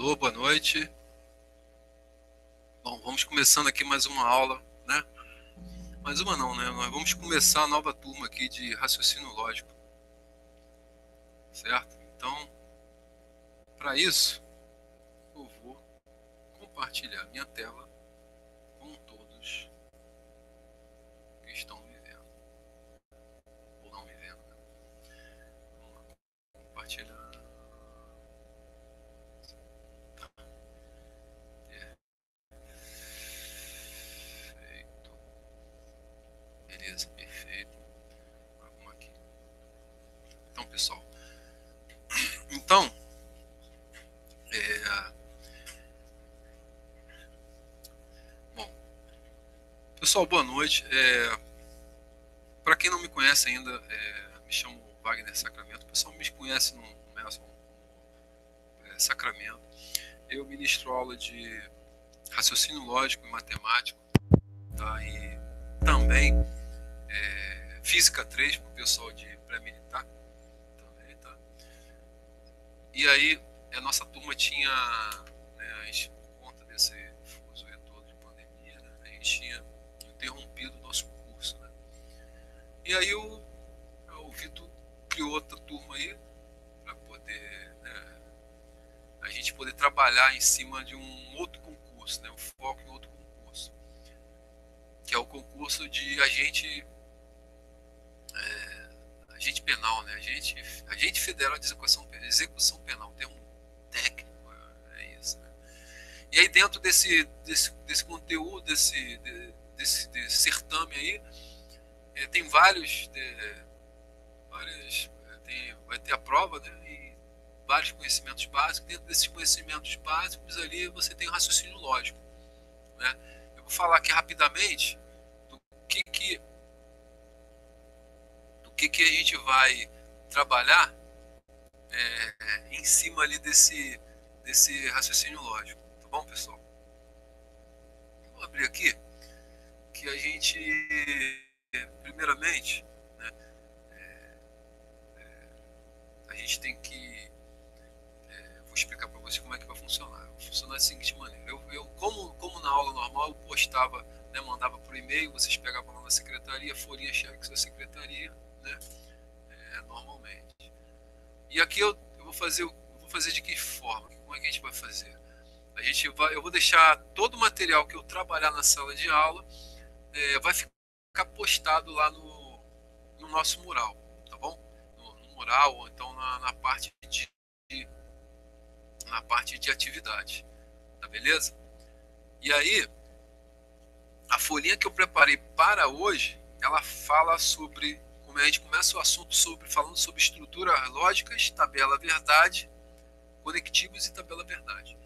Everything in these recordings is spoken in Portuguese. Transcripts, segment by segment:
Alô, boa noite. Bom, vamos começando aqui mais uma aula, né? Mais uma não, né? Nós vamos começar a nova turma aqui de raciocínio lógico, certo? Então, para isso, eu vou compartilhar minha tela com todos que estão me vendo, ou não me vendo, né? Vamos lá, compartilhar. Perfeito. Beleza, perfeito. Vamos aqui. Então, pessoal. Então, bom, pessoal, boa noite. Para quem não me conhece ainda, me chamo Wagner Sacramento. O pessoal me conhece no Messon Sacramento. Eu ministro aula de raciocínio lógico e matemático, tá? E também Física 3 para o pessoal de pré-militar também, tá? E aí a nossa turma tinha, né, a gente, por conta desse fuso todo de pandemia, né, a gente tinha interrompido o nosso curso, né? E aí o Vitor criou outra turma aí para poder, né, a gente poder trabalhar em cima de um outro concurso, né, um foco em outro concurso, que é o concurso de agente penal, né? Agente federal de execução penal, tem um técnico, é isso, né? E aí dentro desse conteúdo, desse certame aí, tem vai ter a prova, né? E vários conhecimentos básicos. Dentro desses conhecimentos básicos ali você tem o raciocínio lógico, né? Eu vou falar aqui rapidamente do que a gente vai trabalhar em cima ali desse raciocínio lógico, tá bom, pessoal? Vou abrir aqui que a gente, primeiramente, né, a gente tem que, vou explicar para vocês como é que vai funcionar. Vai funcionar da seguinte maneira: como na aula normal, eu postava, né, mandava por e-mail, vocês pegavam lá na secretaria, folhinha cheque da secretaria, né, normalmente. E aqui eu vou fazer de que forma? Como é que a gente vai fazer? Eu vou deixar todo o material que eu trabalhar na sala de aula, vai ficar postado lá no nosso mural, tá bom? No mural, ou então na parte de atividade, tá beleza? E aí, a folhinha que eu preparei para hoje, ela fala sobre, como a gente começa o assunto falando sobre estruturas lógicas, tabela verdade, conectivos e tabela verdade,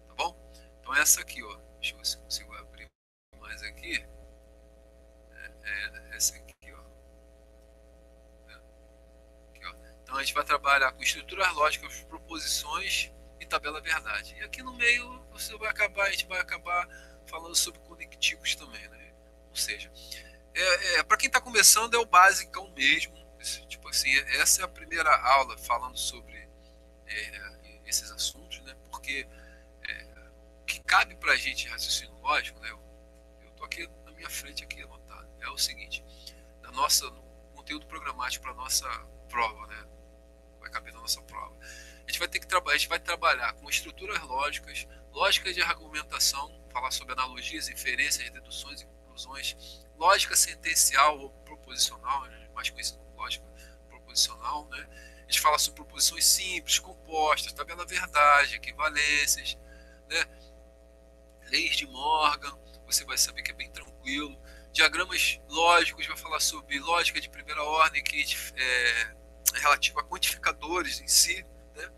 tá bom? Então essa aqui, ó, deixa eu ver se consigo abrir mais aqui, essa aqui, ó. Aqui, ó. Então a gente vai trabalhar com estruturas lógicas, proposições e tabela verdade. E aqui no meio a gente vai acabar falando sobre conectivos também, né? Ou seja, para quem está começando é o basicão mesmo. Tipo assim, essa é a primeira aula falando sobre esses assuntos, né? Porque o que cabe para a gente raciocínio lógico, né? Eu estou aqui na minha frente aqui anotado. É o seguinte: no conteúdo programático para nossa prova, né? Vai caber na nossa prova. A gente vai trabalhar com estruturas lógicas, lógica de argumentação, falar sobre analogias, inferências, deduções e conclusões, lógica sentencial ou proposicional, né, mais conhecido como lógica proposicional, né? A gente fala sobre proposições simples, compostas, tabela verdade, equivalências, né? Leis de Morgan, você vai saber que é bem tranquilo. Diagramas lógicos, vai falar sobre lógica de primeira ordem, que é relativa a quantificadores em si, né?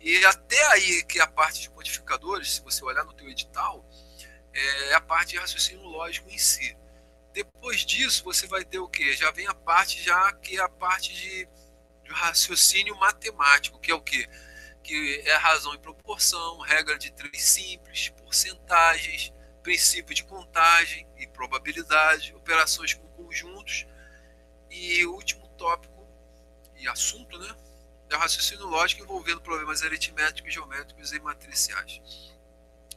E até aí, que é a parte de quantificadores, se você olhar no teu edital, é a parte de raciocínio lógico em si. Depois disso, você vai ter o quê? Já vem a parte que é a parte de raciocínio matemático, que é o quê? Que é a razão e proporção, regra de três simples, porcentagens, princípio de contagem e probabilidade, operações com conjuntos e o último tópico e assunto, né? é o raciocínio lógico envolvendo problemas aritméticos, geométricos e matriciais.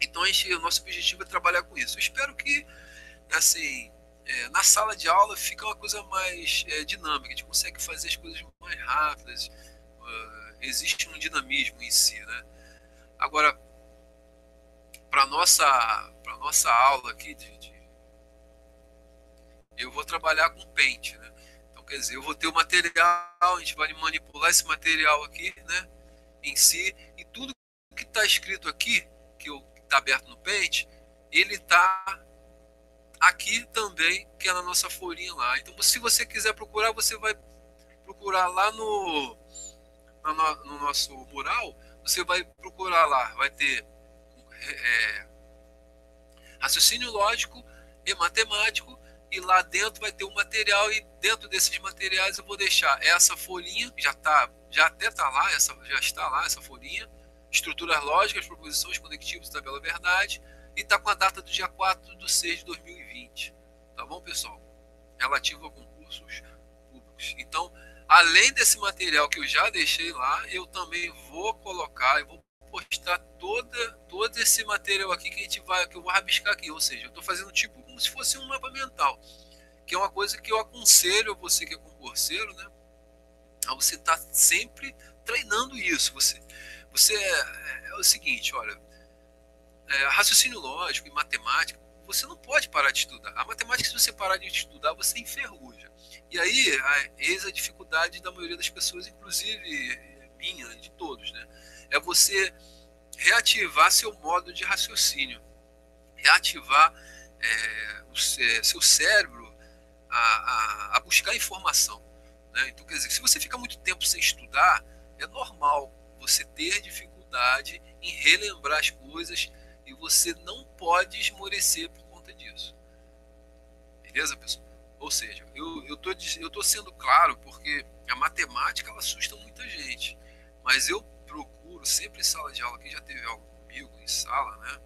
Então, o nosso objetivo é trabalhar com isso. Eu espero que, assim, na sala de aula fica uma coisa mais dinâmica, a gente consegue fazer as coisas mais rápidas, existe um dinamismo em si, né? Agora, para nossa aula aqui, eu vou trabalhar com Paint, né? Então, quer dizer, eu vou ter o material, a gente vai manipular esse material aqui, né? Em si, e tudo que está escrito aqui, que está aberto no Paint, ele está aqui também, que é na nossa folhinha lá. Então, se você quiser procurar, você vai procurar lá no nosso mural, você vai procurar lá, vai ter raciocínio lógico e matemático, e lá dentro vai ter um material, e dentro desses materiais eu vou deixar essa folhinha, já até está lá, já está lá essa folhinha, estruturas lógicas, proposições, conectivos, tabela verdade, e está com a data do dia 4/6/2020. Tá bom, pessoal? Relativo a concursos públicos. Então, além desse material que eu já deixei lá, eu também vou colocar, eu vou postar todo esse material aqui que eu vou rabiscar aqui. Ou seja, eu estou fazendo tipo como se fosse um mapa mental, que é uma coisa que eu aconselho a você que é concurseiro, né? A você estar sempre treinando isso. Você é o seguinte, olha, raciocínio lógico e matemática, você não pode parar de estudar. A matemática, se você parar de estudar, você enferruja. E aí, eis a dificuldade da maioria das pessoas, inclusive minha, de todos, né? É você reativar seu modo de raciocínio, reativar o seu cérebro a buscar informação, né? Então, quer dizer, se você fica muito tempo sem estudar, é normal você ter dificuldade em relembrar as coisas, e você não pode esmorecer por conta disso. Beleza, pessoal? Ou seja, eu tô sendo claro porque a matemática ela assusta muita gente, mas eu procuro sempre em sala de aula, quem já teve algo comigo em sala, né?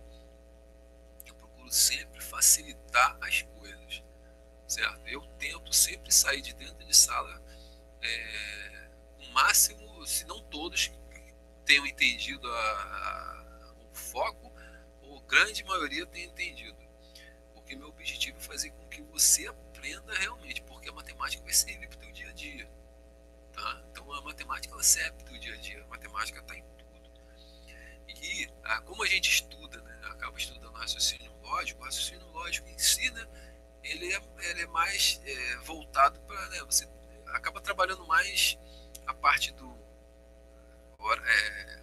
Eu procuro sempre facilitar as coisas, certo? Eu tento sempre sair de dentro de sala o máximo, se não todos tenham entendido o foco, ou grande maioria tenha entendido. Porque meu objetivo é fazer com que você aprenda realmente, porque a matemática vai servir para o teu dia a dia. Tá? Então a matemática ela serve para o teu dia a dia, a matemática está em tudo. E como a gente estuda, né, acaba estudando o raciocínio lógico em si, né, ele é mais voltado para, né, você acaba trabalhando mais a parte do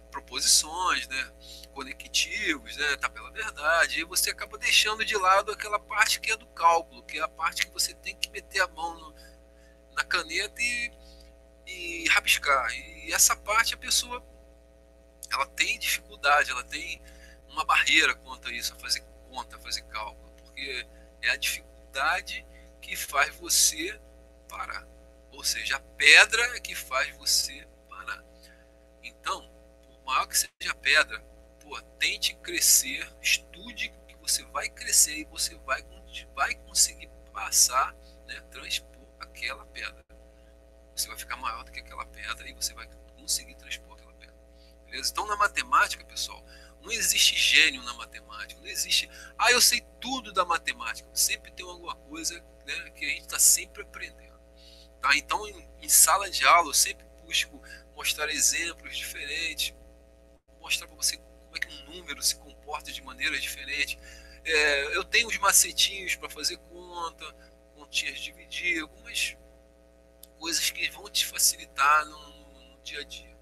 proposições, né, conectivos, né, tabela verdade, e você acaba deixando de lado aquela parte que é do cálculo, que é a parte que você tem que meter a mão na caneta e rabiscar. E essa parte a pessoa ela tem dificuldade, ela tem uma barreira quanto a isso, a fazer conta, a fazer cálculo, porque é a dificuldade que faz você parar. Ou seja, a pedra é que faz você parar. Então, por maior que seja a pedra, tente crescer, estude que você vai crescer e você vai conseguir passar, né, transpor aquela pedra. Você vai ficar maior do que aquela pedra e você vai conseguir transpor aquela pedra. Beleza? Então, na matemática, pessoal, não existe gênio na matemática. Não existe, eu sei tudo da matemática. Sempre tem alguma coisa, né, que a gente está sempre aprendendo. Tá? Então, em sala de aula, eu sempre busco mostrar exemplos diferentes, mostrar para você como é que um número se comporta de maneira diferente. Eu tenho os macetinhos para fazer conta, continhas de dividir, algumas coisas que vão te facilitar no dia a dia.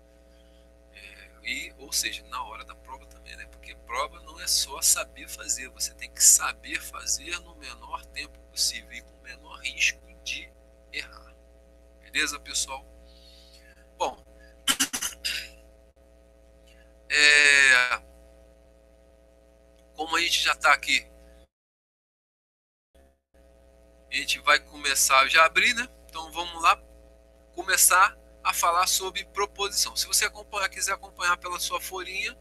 Ou seja, na hora da prova também, né? Porque prova não é só saber fazer, você tem que saber fazer no menor tempo possível e com o menor risco de errar. Beleza, pessoal? Bom, como a gente já está aqui, a gente vai começar, já abrir, né? Então vamos lá começar a falar sobre proposição. Se você quiser acompanhar pela sua folhinha,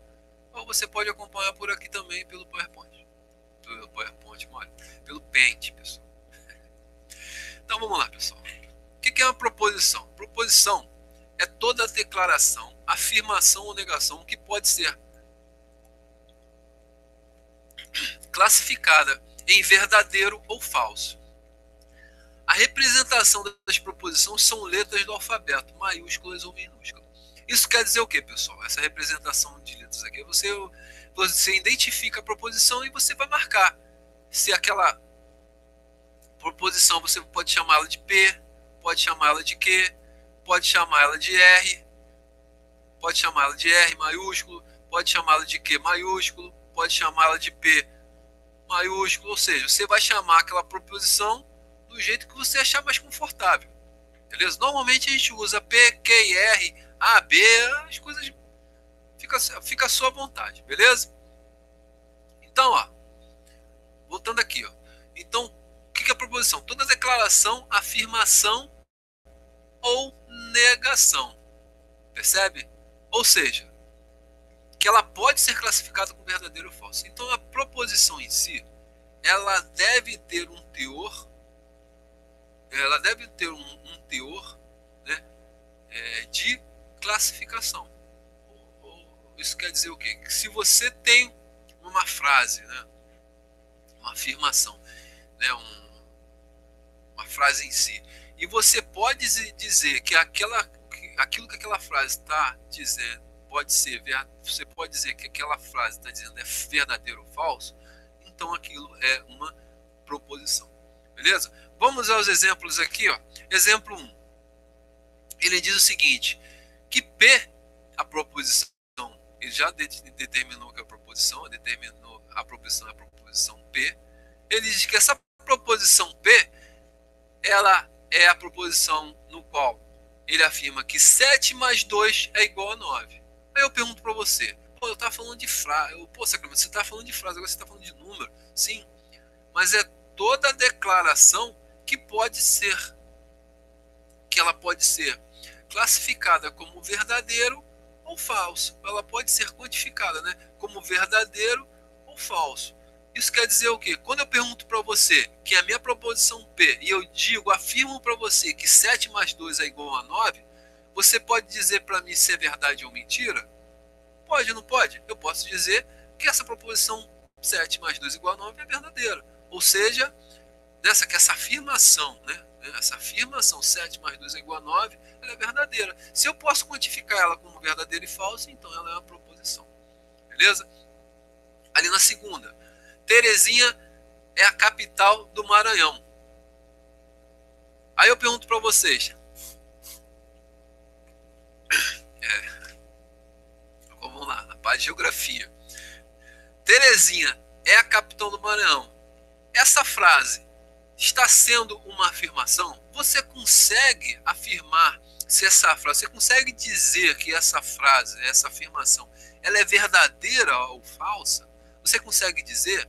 ou você pode acompanhar por aqui também pelo PowerPoint. Pelo Paint, pessoal. Então vamos lá, pessoal. O que é uma proposição? Proposição é toda declaração, afirmação ou negação que pode ser classificada em verdadeiro ou falso. A representação das proposições são letras do alfabeto, maiúsculas ou minúsculas. Isso quer dizer o que, pessoal? Essa representação de letras aqui, você identifica a proposição e você vai marcar se aquela proposição, você pode chamá-la de P, pode chamá-la de Q, pode chamá-la de R, pode chamá-la de R maiúsculo, pode chamá-la de Q maiúsculo, pode chamá-la de P maiúsculo, ou seja, você vai chamar aquela proposição do jeito que você achar mais confortável, beleza? Normalmente a gente usa P, Q e R, A, B, as coisas fica à sua vontade, beleza? Então, ó, voltando aqui, ó. Então, o que é a proposição? Toda declaração, afirmação ou negação, percebe? Ou seja, que ela pode ser classificada como verdadeiro ou falso. Então, a proposição em si, ela deve ter um teor, né, de classificação. Isso quer dizer o quê? Que se você tem uma frase, né, uma afirmação, né, uma frase em si, e você pode dizer que aquilo que aquela frase está dizendo você pode dizer que aquela frase está dizendo é verdadeiro ou falso, então aquilo é uma proposição, beleza? Vamos aos exemplos aqui, ó. Exemplo 1. Ele diz o seguinte, que P, a proposição, ele já determinou que a proposição é a proposição P. Ele diz que essa proposição P, ela é a proposição no qual ele afirma que 7 mais 2 é igual a 9. Aí eu pergunto para você, eu estava falando de frase, Sacramento, você está falando de frase, agora você está falando de número. Sim, mas é toda declaração que ela pode ser classificada como verdadeiro ou falso. Ela pode ser quantificada, né, como verdadeiro ou falso. Isso quer dizer o quê? Quando eu pergunto para você que é a minha proposição P e eu afirmo para você que 7 mais 2 é igual a 9, você pode dizer para mim se é verdade ou mentira? Pode, não pode? Eu posso dizer que essa proposição 7 mais 2 igual a 9 é verdadeira. Ou seja, que essa afirmação, né? Essa afirmação 7 mais 2 é igual a 9, ela é verdadeira. Se eu posso quantificar ela como verdadeira e falsa, então ela é uma proposição. Beleza? Ali na segunda, Terezinha é a capital do Maranhão. Aí eu pergunto para vocês. Vamos lá, na parte de geografia. Terezinha é a capital do Maranhão. Essa frase está sendo uma afirmação? Você consegue afirmar se essa frase, você consegue dizer que essa frase, essa afirmação, ela é verdadeira ou falsa? Você consegue dizer?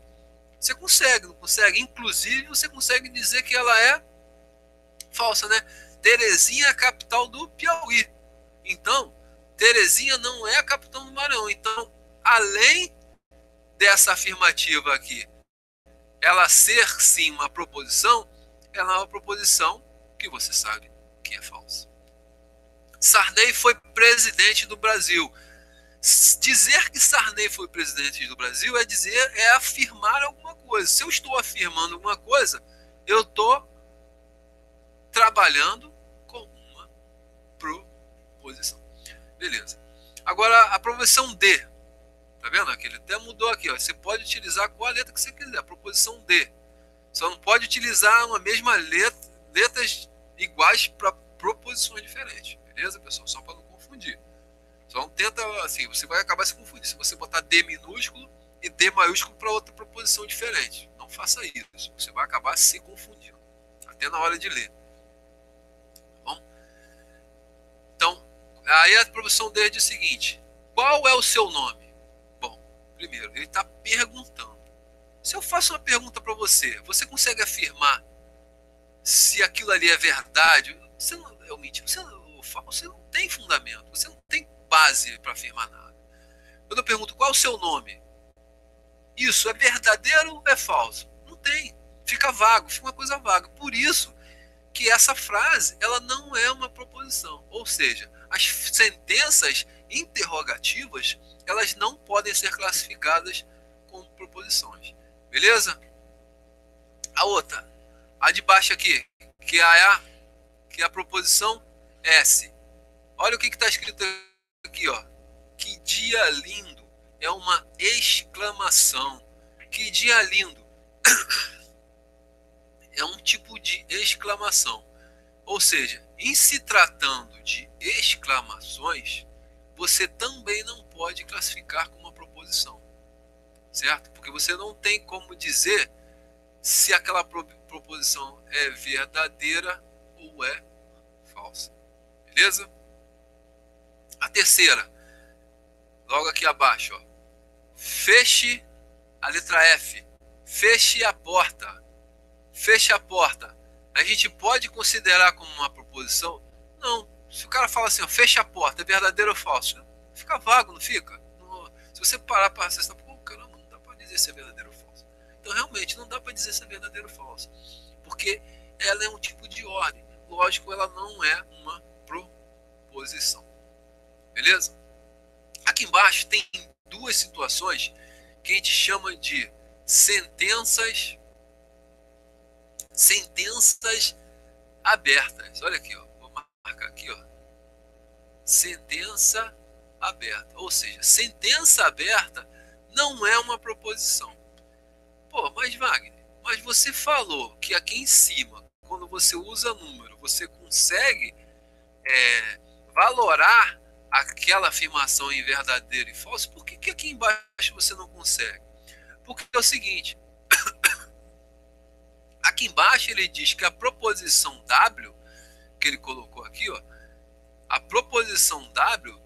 Você consegue, não consegue? Inclusive, você consegue dizer que ela é falsa, né? Terezinha é a capital do Piauí. Então, Terezinha não é a capital do Maranhão. Então, além dessa afirmativa aqui, ela ser sim uma proposição, ela é uma proposição que você sabe que é falsa. Sarney foi presidente do Brasil. Dizer que Sarney foi presidente do Brasil é afirmar alguma coisa. Se eu estou afirmando alguma coisa, eu estou trabalhando com uma proposição. Beleza. Agora, a proposição D. Tá vendo? Ele até mudou aqui. Ó. Você pode utilizar qual a letra que você quiser. A proposição D. Só não pode utilizar uma mesma letra, letras iguais para proposições diferentes. Beleza, pessoal? Só para não confundir. Só não tenta, assim, você vai acabar se confundindo. Se você botar D minúsculo e D maiúsculo para outra proposição diferente. Não faça isso. Você vai acabar se confundindo. Até na hora de ler. Tá bom? Então, aí a proposição D diz o seguinte. Qual é o seu nome? Bom, primeiro, ele está perguntando. Se eu faço uma pergunta para você, você consegue afirmar se aquilo ali é verdade? Você não, você não tem fundamento. Você não tem base para afirmar nada. Quando eu pergunto qual é o seu nome, isso é verdadeiro ou é falso? Não tem. Fica vago, fica uma coisa vaga. Por isso que essa frase ela não é uma proposição. Ou seja, as sentenças interrogativas, elas não podem ser classificadas como proposições. Beleza? A outra, a de baixo aqui, que é a proposição S. Olha o que está escrito aqui, ó. Que dia lindo. É uma exclamação. Que dia lindo. É um tipo de exclamação. Ou seja, em se tratando de exclamações, você também não pode classificar como uma proposição. Certo? Porque você não tem como dizer se aquela proposição é verdadeira ou é falsa. Beleza? A terceira, logo aqui abaixo, ó. Feche a letra F. Feche a porta. Feche a porta. A gente pode considerar como uma proposição? Não. Se o cara fala assim, ó, feche a porta, é verdadeiro ou falso? Fica vago, não fica? Se você parar para acessar, pô, caramba, não dá para dizer se é verdadeiro ou falso. Então, realmente, não dá para dizer se é verdadeiro ou falso. Porque ela é um tipo de ordem. Lógico, ela não é uma proposição. Beleza? Aqui embaixo tem duas situações que a gente chama de sentenças abertas. Olha aqui, ó. Vou marcar aqui, ó. Sentença aberta. Ou seja, sentença aberta não é uma proposição. Pô, mas Wagner, mas você falou que aqui em cima, quando você usa número, você consegue valorar aquela afirmação em verdadeiro e falso. Por que aqui embaixo você não consegue? Porque é o seguinte, aqui embaixo ele diz que a proposição W, que ele colocou aqui, ó, a proposição W,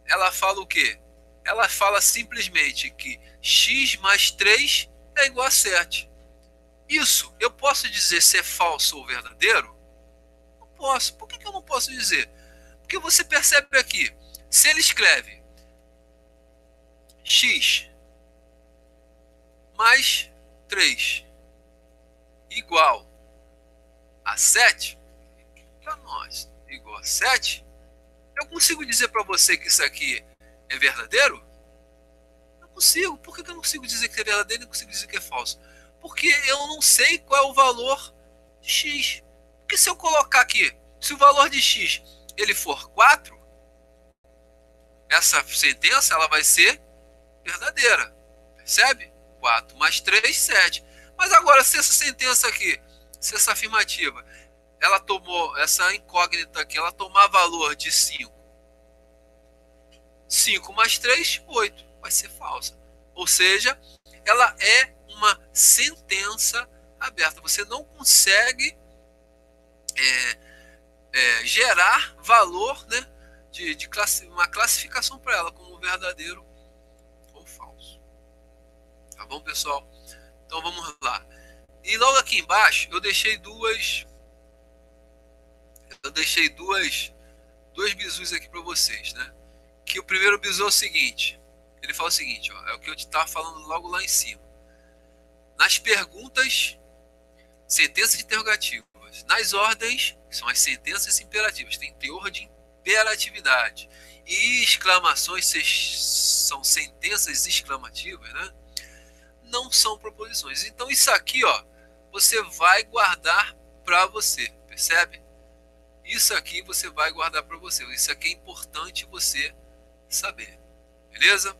ela fala o quê? Ela fala simplesmente que x mais 3 é igual a 7. Isso, eu posso dizer se é falso ou verdadeiro? Não posso. Por que eu não posso dizer? Porque você percebe aqui, se ele escreve x mais 3 igual a 7, para nós, igual a 7, eu consigo dizer para você que isso aqui é verdadeiro? Não consigo. Por que eu não consigo dizer que é verdadeiro e não consigo dizer que é falso? Porque eu não sei qual é o valor de x. Porque se eu colocar aqui, se o valor de x ele for 4, essa sentença ela vai ser verdadeira. Percebe? 4 mais 3, 7. Mas agora, se essa sentença aqui, se essa afirmativa, ela tomou, essa incógnita aqui, ela tomar valor de 5. 5 mais 3, 8. Vai ser falsa. Ou seja, ela é uma sentença aberta. Você não consegue gerar valor, né, de uma classificação para ela como verdadeiro ou falso. Tá bom, pessoal? Então vamos lá. E logo aqui embaixo eu deixei dois bizus aqui para vocês, né? Que o primeiro bizu é o seguinte. Ele fala o seguinte, ó, é o que eu estava falando logo lá em cima. Nas perguntas, sentenças interrogativas. Nas ordens, que são as sentenças imperativas, tem teor de imperatividade. E exclamações são sentenças exclamativas, né? Não são proposições. Então isso aqui, ó, você vai guardar para você, percebe? Isso aqui você vai guardar para você. Isso aqui é importante você saber, beleza?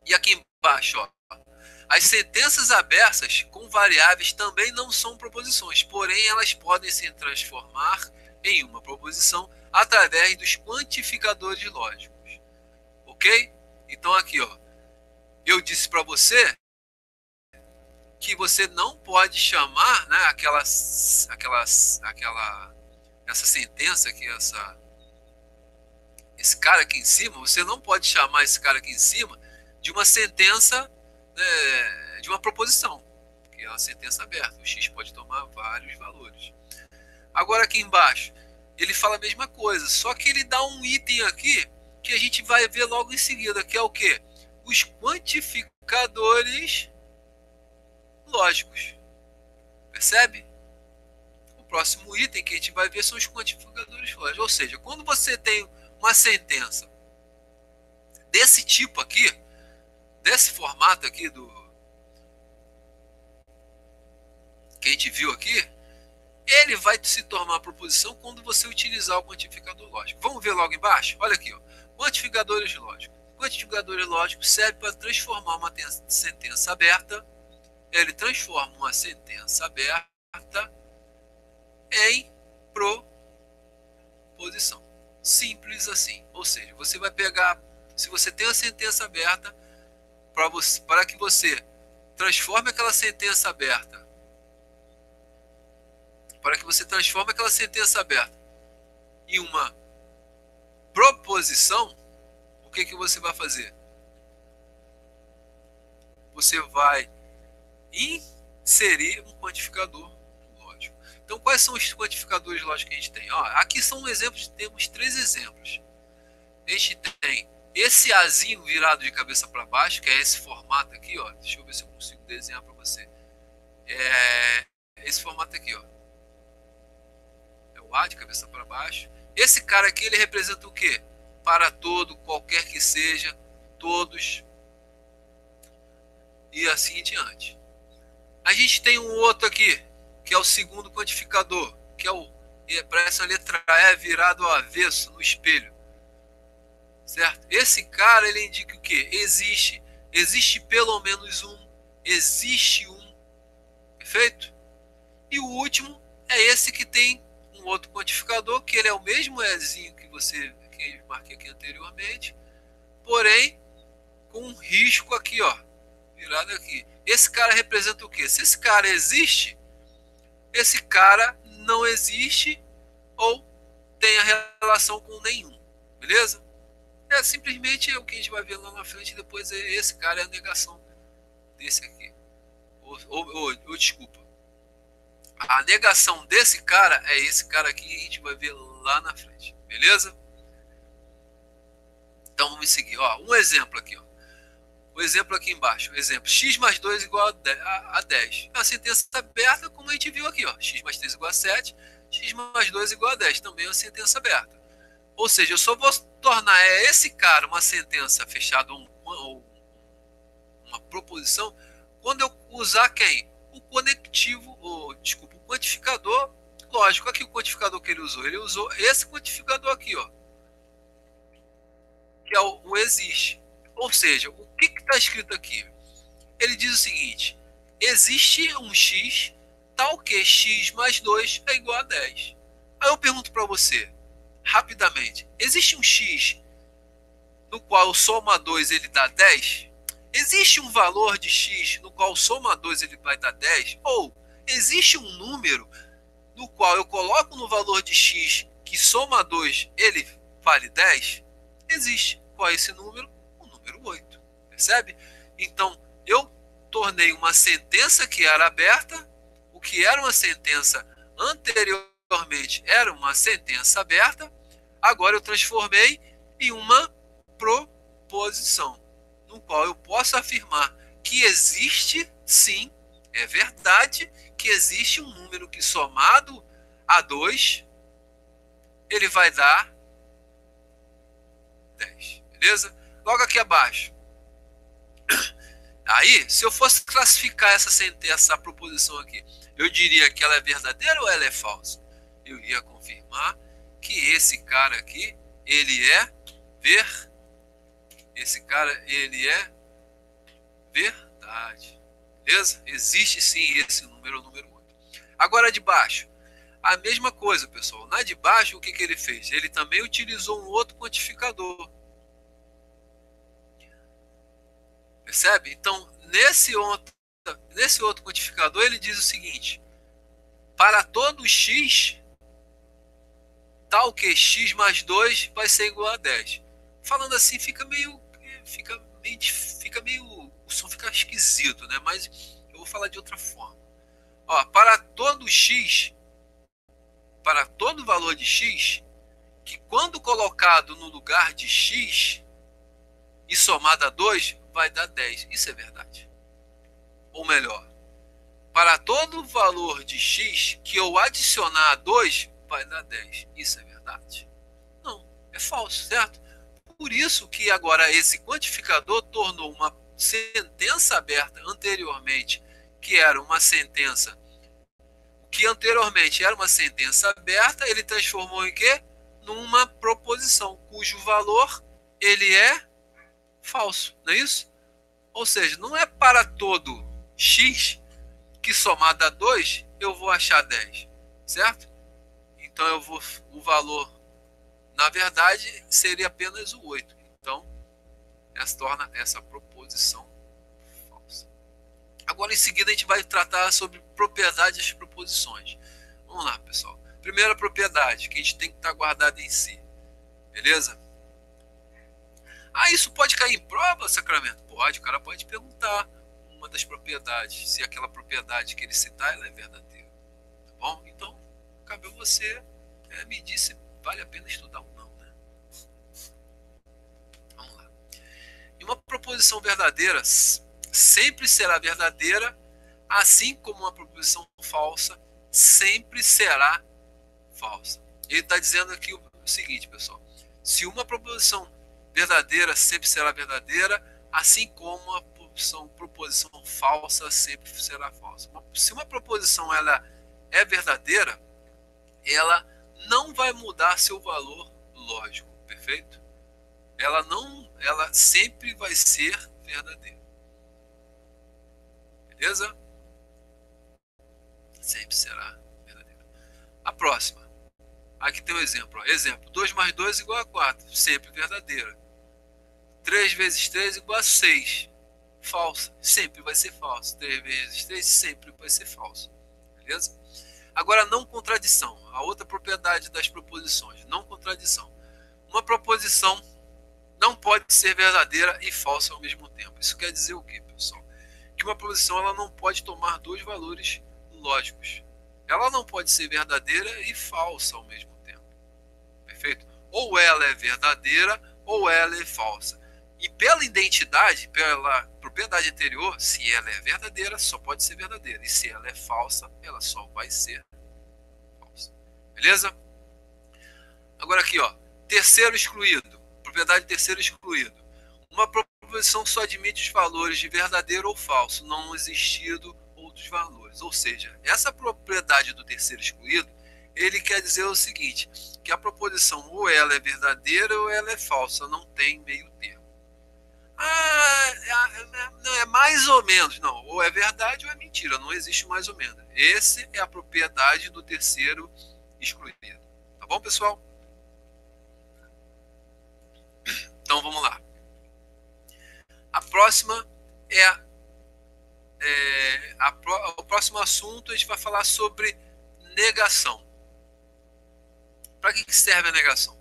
E aqui embaixo, ó, as sentenças abertas com variáveis também não são proposições, porém elas podem se transformar em uma proposição através dos quantificadores lógicos, ok? Então aqui, ó, eu disse para você que você não pode chamar, né, essa sentença aqui, esse cara aqui em cima, você não pode chamar esse cara aqui em cima de uma sentença, né, de uma proposição, porque é uma sentença aberta, o x pode tomar vários valores. Agora aqui embaixo, ele fala a mesma coisa, só que ele dá um item aqui que a gente vai ver logo em seguida, que é o quê? Os quantificadores lógicos. Percebe? O próximo item que a gente vai ver são os quantificadores lógicos. Ou seja, quando você tem uma sentença desse tipo aqui, desse formato aqui que a gente viu aqui, ele vai se tornar uma proposição quando você utilizar o quantificador lógico. Vamos ver logo embaixo? Olha aqui, ó. Quantificadores lógicos. Quantificadores lógicos serve para transformar uma sentença aberta. Ele transforma uma sentença aberta em proposição. Simples assim. Ou seja, você vai pegar, se você tem uma sentença aberta, para que você transforme aquela sentença aberta, em uma proposição, o que você vai fazer? Você vai inserir um quantificador lógico. Então, quais são os quantificadores lógicos que a gente tem? Ó, aqui são exemplos, temos 3 exemplos. A gente tem esse Azinho virado de cabeça para baixo, que é esse formato aqui, ó. Deixa eu ver se eu consigo desenhar para você. Esse formato aqui, ó. É o A de cabeça para baixo. Esse cara aqui, ele representa o quê? Para todo, qualquer que seja, todos, e assim em diante. A gente tem um outro aqui, que é o segundo quantificador, que parece a letra E virado ao avesso no espelho. Certo? Esse cara, ele indica o quê? Existe pelo menos um, existe um. Perfeito? E o último é esse que tem um outro quantificador, que ele é o mesmo Ezinho que eu marquei aqui anteriormente, porém com um risco aqui, ó, virado aqui. Esse cara representa o quê? Se esse cara existe, esse cara não existe ou tem a relação com nenhum. Beleza? É simplesmente o que a gente vai ver lá na frente. Depois esse cara é a negação desse aqui. Desculpa. A negação desse cara é esse cara aqui que a gente vai ver lá na frente. Beleza? Então vamos seguir. Ó, um exemplo aqui. Ó. O exemplo aqui embaixo. Exemplo. X mais 2 igual a 10. É uma sentença aberta, como a gente viu aqui. Ó. X mais 3 igual a 7. X mais 2 igual a 10. Também é uma sentença aberta. Ou seja, eu só vou tornar esse cara uma sentença fechada ou uma proposição quando eu usar quem? O conectivo, o quantificador lógico. Aqui o quantificador que ele usou esse quantificador aqui, ó, que é o existe. Ou seja, o que está escrito aqui? Ele diz o seguinte: existe um x tal que x mais 2 é igual a 10. Aí eu pergunto para você, rapidamente, existe um x no qual soma 2 ele dá 10? Existe um valor de x no qual soma 2 ele vai dar 10? Ou existe um número no qual eu coloco no valor de x que soma 2 ele vale 10? Existe. Qual é esse número? O número 8. Percebe? Então, eu tornei uma sentença que era aberta, o que era uma sentença anteriormente era uma sentença aberta, agora eu transformei em uma proposição, no qual eu posso afirmar que existe, sim, é verdade, que existe um número que somado a 2, ele vai dar 10. Beleza? Logo aqui abaixo. Aí, se eu fosse classificar essa proposição aqui, eu diria que ela é verdadeira ou ela é falsa? Eu ia confirmar que esse cara aqui, ele é verdade. Beleza? Existe sim esse número, o número 8. Agora de baixo. A mesma coisa, pessoal. Na de baixo, o que ele fez? Ele também utilizou um outro quantificador. Percebe? Então, nesse outro quantificador, ele diz o seguinte: para todo x, tal que x mais 2 vai ser igual a 10. Falando assim, fica meio o som fica esquisito, né? Mas eu vou falar de outra forma. Ó, para todo x, para todo valor de x, que quando colocado no lugar de x e somado a 2, vai dar 10. Isso é verdade. Ou melhor, para todo valor de x que eu adicionar a 2 vai dar 10. Isso é verdade? Não, é falso, certo? Por isso que agora esse quantificador tornou uma sentença aberta anteriormente, que era uma sentença aberta, ele transformou em quê? Numa proposição, cujo valor ele é falso, não é isso? Ou seja, não é para todo x que somado a 2 eu vou achar 10, certo? Então o valor, na verdade, seria apenas o 8. Então, torna essa proposição falsa. Agora, em seguida, a gente vai tratar sobre propriedades das proposições. Vamos lá, pessoal. Primeira propriedade, que a gente tem que estar guardado em si. Beleza? Isso pode cair em prova, Sacramento? Pode, o cara pode perguntar uma das propriedades, se aquela propriedade que ele citar ela é verdadeira. Tá bom? Então, cabe a você medir se vale a pena estudar ou não. Né? Vamos lá. E uma proposição verdadeira sempre será verdadeira, assim como uma proposição falsa sempre será falsa. Ele está dizendo aqui o seguinte, pessoal. Se uma proposição verdadeira sempre será verdadeira, assim como uma proposição falsa sempre será falsa. Se uma proposição ela é verdadeira, ela não vai mudar seu valor lógico, perfeito? Ela sempre vai ser verdadeira. Beleza? Sempre será verdadeira. A próxima. Aqui tem um exemplo. Exemplo, 2 mais 2 igual a 4. Sempre verdadeira. 3 vezes 3 igual a 6. Falsa. Sempre vai ser falso. 3 vezes 3 sempre vai ser falso. Beleza? Agora, não contradição. A outra propriedade das proposições. Não contradição. Uma proposição não pode ser verdadeira e falsa ao mesmo tempo. Isso quer dizer o quê, pessoal? Que uma proposição ela não pode tomar dois valores lógicos. Ela não pode ser verdadeira e falsa ao mesmo tempo. Perfeito? Ou ela é verdadeira ou ela é falsa. E pela identidade, pela propriedade anterior, se ela é verdadeira, só pode ser verdadeira. E se ela é falsa, ela só vai ser falsa. Beleza? Agora aqui, ó. Terceiro excluído. Propriedade de terceiro excluído. Uma proposição só admite os valores de verdadeiro ou falso, não existindo outros valores. Ou seja, essa propriedade do terceiro excluído, ele quer dizer o seguinte, que a proposição ou ela é verdadeira ou ela é falsa, não tem meio termo. Não é mais ou menos, não. Ou é verdade ou é mentira, não existe mais ou menos. Essa é a propriedade do terceiro excluído. Tá bom, pessoal? Então vamos lá. A próxima o próximo assunto a gente vai falar sobre negação. Para que serve a negação?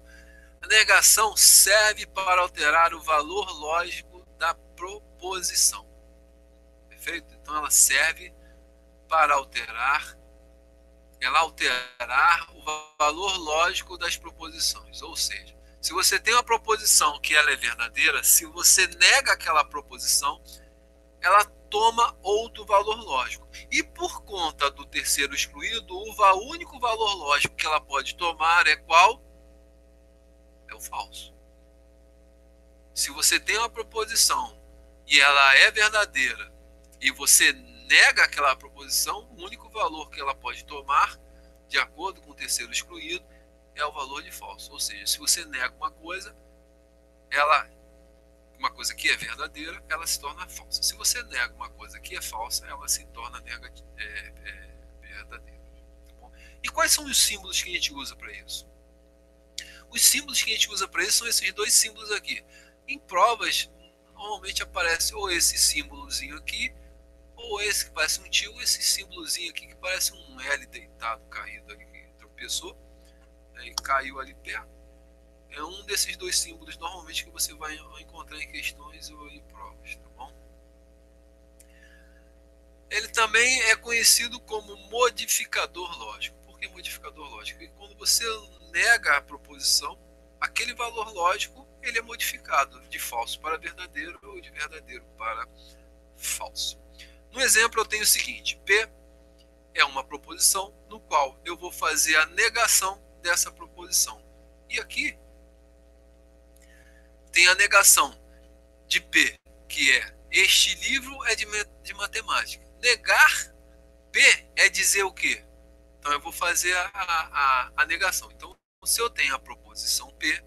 A negação serve para alterar o valor lógico da proposição. Perfeito? Então ela serve para alterar o valor lógico das proposições. Ou seja, se você tem uma proposição que ela é verdadeira, se você nega aquela proposição, ela toma outro valor lógico. E por conta do terceiro excluído, o único valor lógico que ela pode tomar é qual? É o falso. Se você tem uma proposição e ela é verdadeira e você nega aquela proposição, o único valor que ela pode tomar, de acordo com o terceiro excluído, é o valor de falso. Ou seja, se você nega uma coisa que é verdadeira, ela se torna falsa. Se você nega uma coisa que é falsa, ela se torna verdadeira. Tá bom? E quais são os símbolos que a gente usa para isso? Os símbolos que a gente usa para isso são esses dois símbolos aqui. Em provas, normalmente aparece ou esse símbolozinho aqui, ou esse que parece um tio, ou esse símbolozinho aqui que parece um L deitado, caído ali, que tropeçou, e caiu ali perto. É um desses dois símbolos normalmente que você vai encontrar em questões ou em provas, tá bom? Ele também é conhecido como modificador lógico. Por que modificador lógico? Porque quando você nega a proposição, aquele valor lógico ele é modificado de falso para verdadeiro ou de verdadeiro para falso. No exemplo eu tenho o seguinte: P é uma proposição no qual eu vou fazer a negação dessa proposição. E aqui tem a negação de P, que é este livro é de matemática. Negar P é dizer o quê? Então eu vou fazer a negação. Então, se eu tenho a proposição P,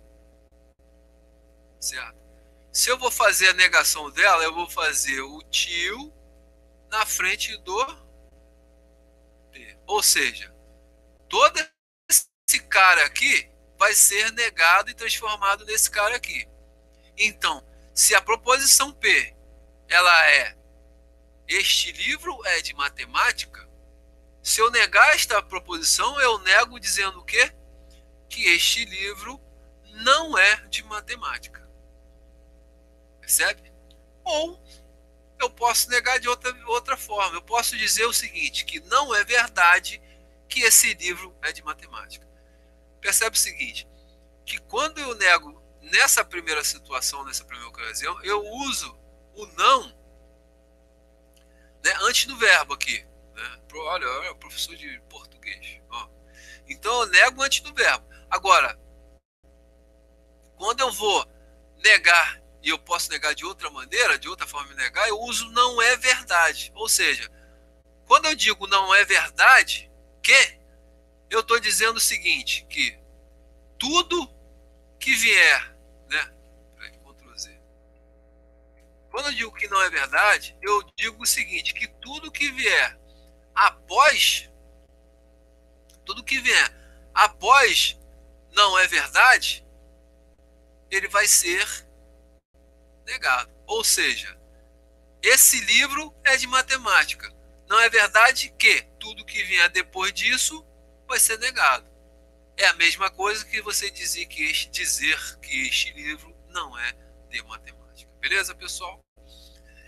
certo? Se eu vou fazer a negação dela, eu vou fazer o tio na frente do P. Ou seja, todo esse cara aqui vai ser negado e transformado nesse cara aqui. Então, se a proposição P ela é este livro é de matemática, se eu negar esta proposição, eu nego dizendo o quê? Que este livro não é de matemática. Percebe? Ou eu posso negar de outra forma. Eu posso dizer o seguinte, que não é verdade que esse livro é de matemática. Percebe o seguinte, que quando eu nego nessa primeira situação, nessa primeira ocasião, eu uso o não, né, antes do verbo aqui. Né? Olha, professor de português. Ó. Então eu nego antes do verbo. Agora, quando eu vou negar, e eu posso negar de outra maneira, de outra forma de negar, eu uso não é verdade. Ou seja, quando eu digo não é verdade, que eu estou dizendo o seguinte, que tudo que vier, né? Ctrl Z. Quando eu digo que não é verdade, eu digo o seguinte, que tudo que vier após não é verdade, ele vai ser negado. Ou seja, esse livro é de matemática. Não é verdade que tudo que vier depois disso vai ser negado. É a mesma coisa que você dizer que este livro não é de matemática. Beleza, pessoal?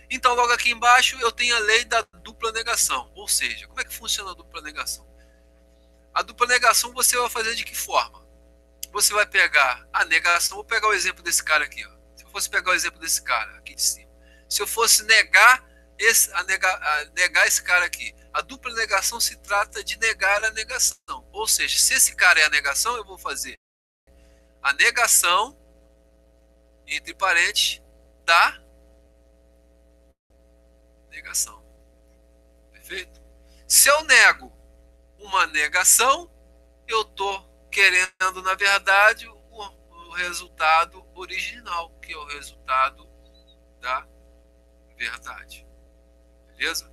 Então, logo aqui embaixo, eu tenho a lei da dupla negação. Ou seja, como é que funciona a dupla negação? A dupla negação você vai fazer de que forma? Você vai pegar a negação, vou pegar o exemplo desse cara aqui. Ó. Se eu fosse pegar o exemplo desse cara aqui de cima. Se eu fosse negar esse cara aqui, a dupla negação se trata de negar a negação. Ou seja, se esse cara é a negação, eu vou fazer a negação, entre parênteses, da negação. Perfeito? Se eu nego uma negação, eu estou querendo, na verdade, o resultado original, que é o resultado da verdade. Beleza?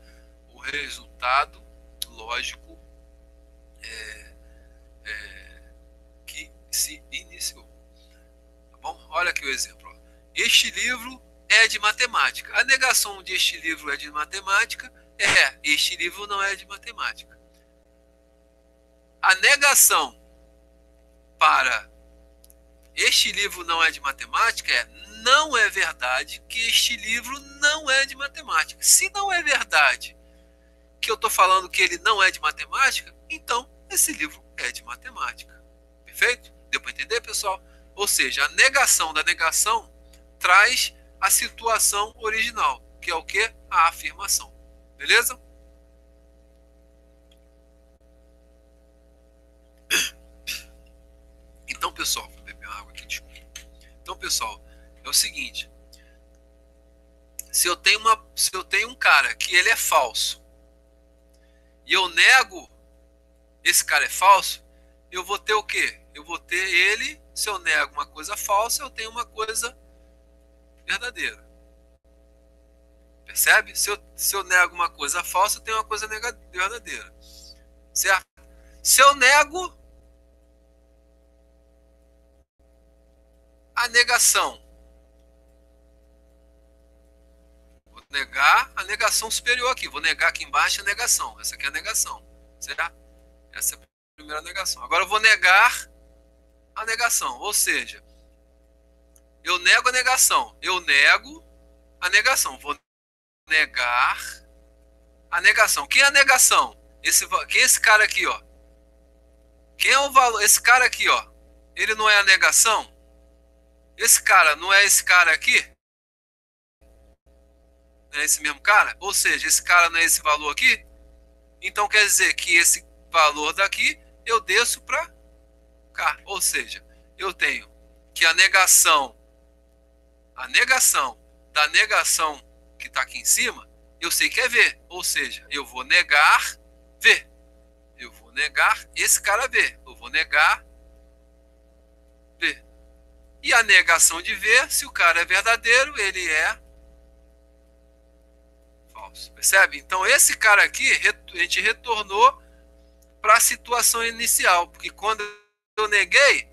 O resultado lógico que se iniciou. Tá bom? Olha aqui o exemplo. Ó. Este livro é de matemática. A negação de este livro é de matemática este livro não é de matemática. A negação para este livro não é de matemática não é verdade que este livro não é de matemática. Se não é verdade que eu estou falando que ele não é de matemática, então esse livro é de matemática. Perfeito? Deu para entender, pessoal? Ou seja, a negação da negação traz a situação original, que é o quê? A afirmação. Beleza? Então, pessoal, vou beber água aqui, desculpa. Então, pessoal, é o seguinte. Se eu tenho um cara que ele é falso e eu nego esse cara é falso, eu vou ter o quê? Eu vou ter ele, se eu nego uma coisa falsa, eu tenho uma coisa verdadeira. Percebe? Se eu nego uma coisa falsa, eu tenho uma coisa verdadeira. Certo? Se eu nego a negação, vou negar a negação superior aqui. Vou negar aqui embaixo a negação. Essa aqui é a negação. Certo? Essa é a primeira negação. Agora eu vou negar a negação. Ou seja, eu nego a negação. Eu nego a negação. Vou negar a negação. Quem é a negação? Quem é esse cara aqui, ó? Quem é o valor? Esse cara aqui, ó. Ele não é a negação? Esse cara não é esse cara aqui? Não é esse mesmo cara? Ou seja, esse cara não é esse valor aqui? Então quer dizer que esse valor daqui eu desço para cá. Ou seja, eu tenho que a negação da negação que está aqui em cima, eu sei que é V. Ou seja, eu vou negar V. Eu vou negar esse cara V. Eu vou negar V. E a negação de V, se o cara é verdadeiro, ele é falso. Percebe? Então esse cara aqui, a gente retornou para a situação inicial. Porque quando eu neguei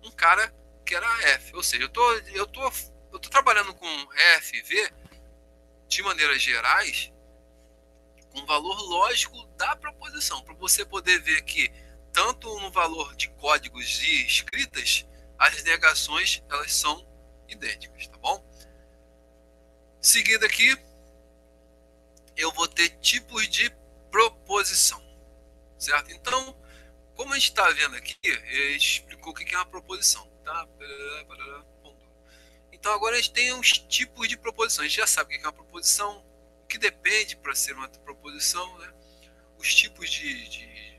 um cara que era F. Ou seja, eu tô trabalhando com F, V, de maneiras gerais, com o valor lógico da proposição. Para você poder ver que, tanto no valor de códigos de escritas, as negações elas são idênticas, tá bom? Seguindo aqui, eu vou ter tipos de proposição, certo? Então, como a gente está vendo aqui, ele explicou o que é uma proposição, tá? Então agora a gente tem os tipos de proposição. A gente já sabe o que é uma proposição, o que depende para ser uma proposição, né? Os tipos de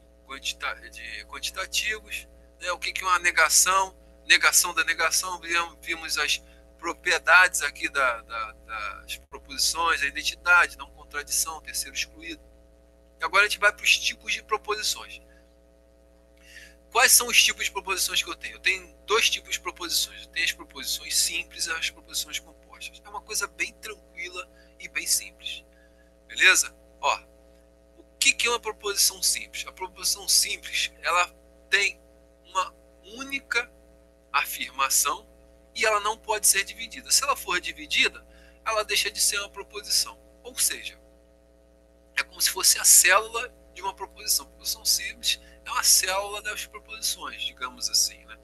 quantitativos, né? O que é uma negação, negação da negação, vimos as propriedades aqui das proposições, a identidade, não contradição, terceiro excluído. E agora a gente vai para os tipos de proposições. Quais são os tipos de proposições que eu tenho? Eu tenho dois tipos de proposições. Eu tenho as proposições simples e as proposições compostas. É uma coisa bem tranquila e bem simples. Beleza? Ó, o que é uma proposição simples? A proposição simples, ela tem uma única afirmação e ela não pode ser dividida. Se ela for dividida, ela deixa de ser uma proposição. Ou seja, é como se fosse a célula de uma proposição. Proposição simples é uma célula das proposições, digamos assim, né?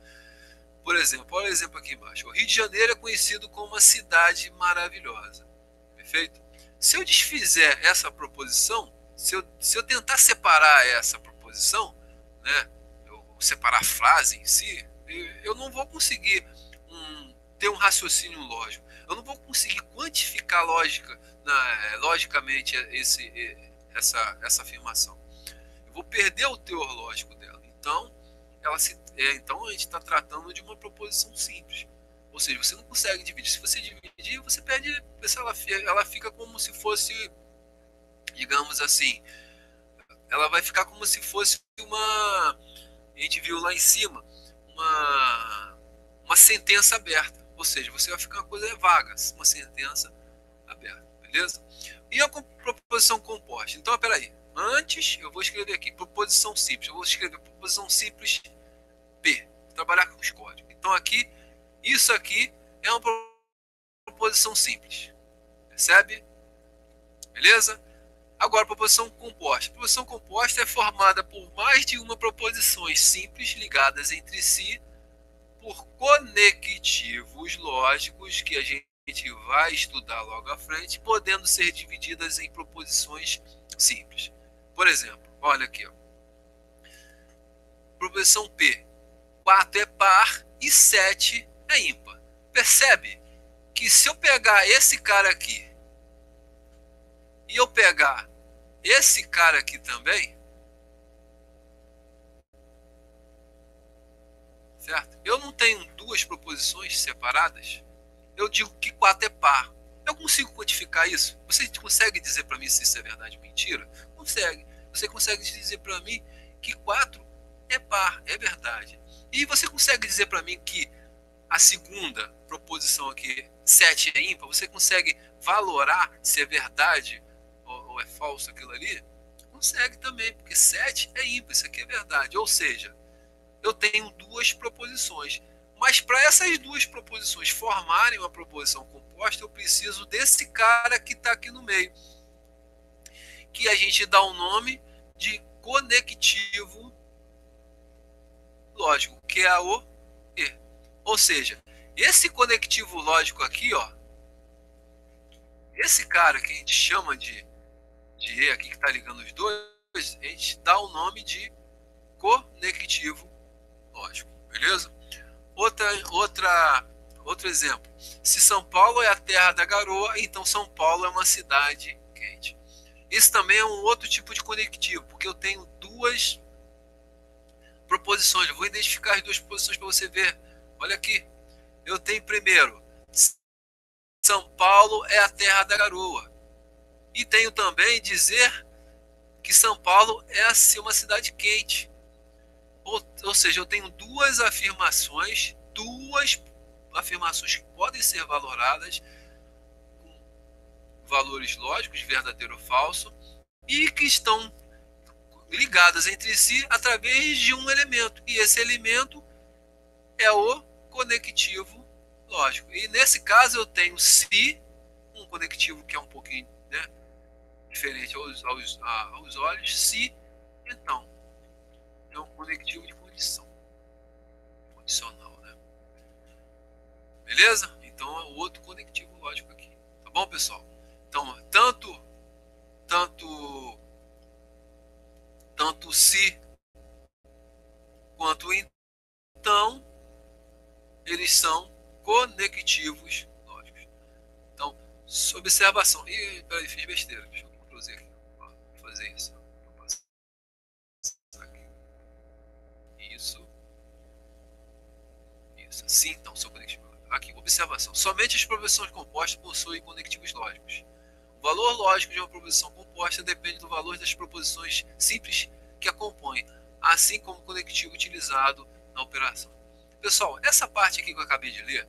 Por exemplo, olha o exemplo aqui embaixo. O Rio de Janeiro é conhecido como uma cidade maravilhosa. Perfeito? Se eu desfizer essa proposição, se eu tentar separar essa proposição, né, eu separar a frase em si, eu não vou conseguir ter um raciocínio lógico. Eu não vou conseguir quantificar logicamente essa afirmação. Eu vou perder o teor lógico dela. Então, então a gente está tratando de uma proposição simples. Ou seja, você não consegue dividir. Se você dividir, você perde. Ela fica como se fosse, digamos assim, ela vai ficar como se fosse uma. A gente viu lá em cima uma sentença aberta. Ou seja, você vai ficar uma coisa vaga, uma sentença aberta. Beleza? E a proposição composta? Então, peraí. Antes, eu vou escrever aqui, proposição simples. Eu vou escrever proposição simples P. Vou trabalhar com os códigos. Então, aqui, isso aqui é uma proposição simples. Percebe? Beleza? Agora, proposição composta. A proposição composta é formada por mais de uma proposições simples ligadas entre si por conectivos lógicos que a gente vai estudar logo à frente, podendo ser divididas em proposições simples. Por exemplo, olha aqui, ó. Proposição P. 4 é par e 7 é ímpar. Percebe que se eu pegar esse cara aqui e eu pegar esse cara aqui também, certo? Eu não tenho duas proposições separadas. Eu digo que 4 é par. Eu consigo quantificar isso? Você consegue dizer para mim se isso é verdade ou mentira? Consegue. Você consegue dizer para mim que 4 é par, é verdade. E você consegue dizer para mim que a segunda proposição aqui, 7 é ímpar? Você consegue valorar se é verdade ou é falso aquilo ali? Consegue também, porque 7 é ímpar, isso aqui é verdade. Ou seja, eu tenho duas proposições. Mas para essas duas proposições formarem uma proposição composta, eu preciso desse cara que está aqui no meio, que a gente dá o nome de conectivo lógico, que é o E. Ou seja, esse conectivo lógico aqui, ó, esse cara que a gente chama de E aqui, que está ligando os dois, a gente dá o nome de conectivo lógico, beleza? Outro exemplo. Se São Paulo é a terra da garoa, então São Paulo é uma cidade quente. Esse também é um outro tipo de conectivo, porque eu tenho duas proposições. Eu vou identificar as duas proposições para você ver. Olha aqui. Eu tenho primeiro, São Paulo é a terra da garoa. E tenho também dizer que São Paulo é assim, uma cidade quente. Ou seja, eu tenho duas afirmações que podem ser valoradas com valores lógicos, verdadeiro ou falso, e que estão ligadas entre si através de um elemento. E esse elemento é o conectivo lógico. E nesse caso eu tenho se, um conectivo que é um pouquinho, né, diferente aos olhos, se, então. É um conectivo de condição. Condicional, né? Beleza? Então é o outro conectivo lógico aqui. Tá bom, pessoal? Então, tanto se quanto então, eles são conectivos lógicos. Então, observação. Ih, peraí, fiz besteira. Deixa eu Ctrl+Z aqui. Vou fazer isso. Isso. Sim, então, são conectivos. Aqui, observação. Somente as proposições compostas possuem conectivos lógicos. O valor lógico de uma proposição composta depende do valor das proposições simples que a compõem, assim como o conectivo utilizado na operação. Pessoal, essa parte aqui que eu acabei de ler,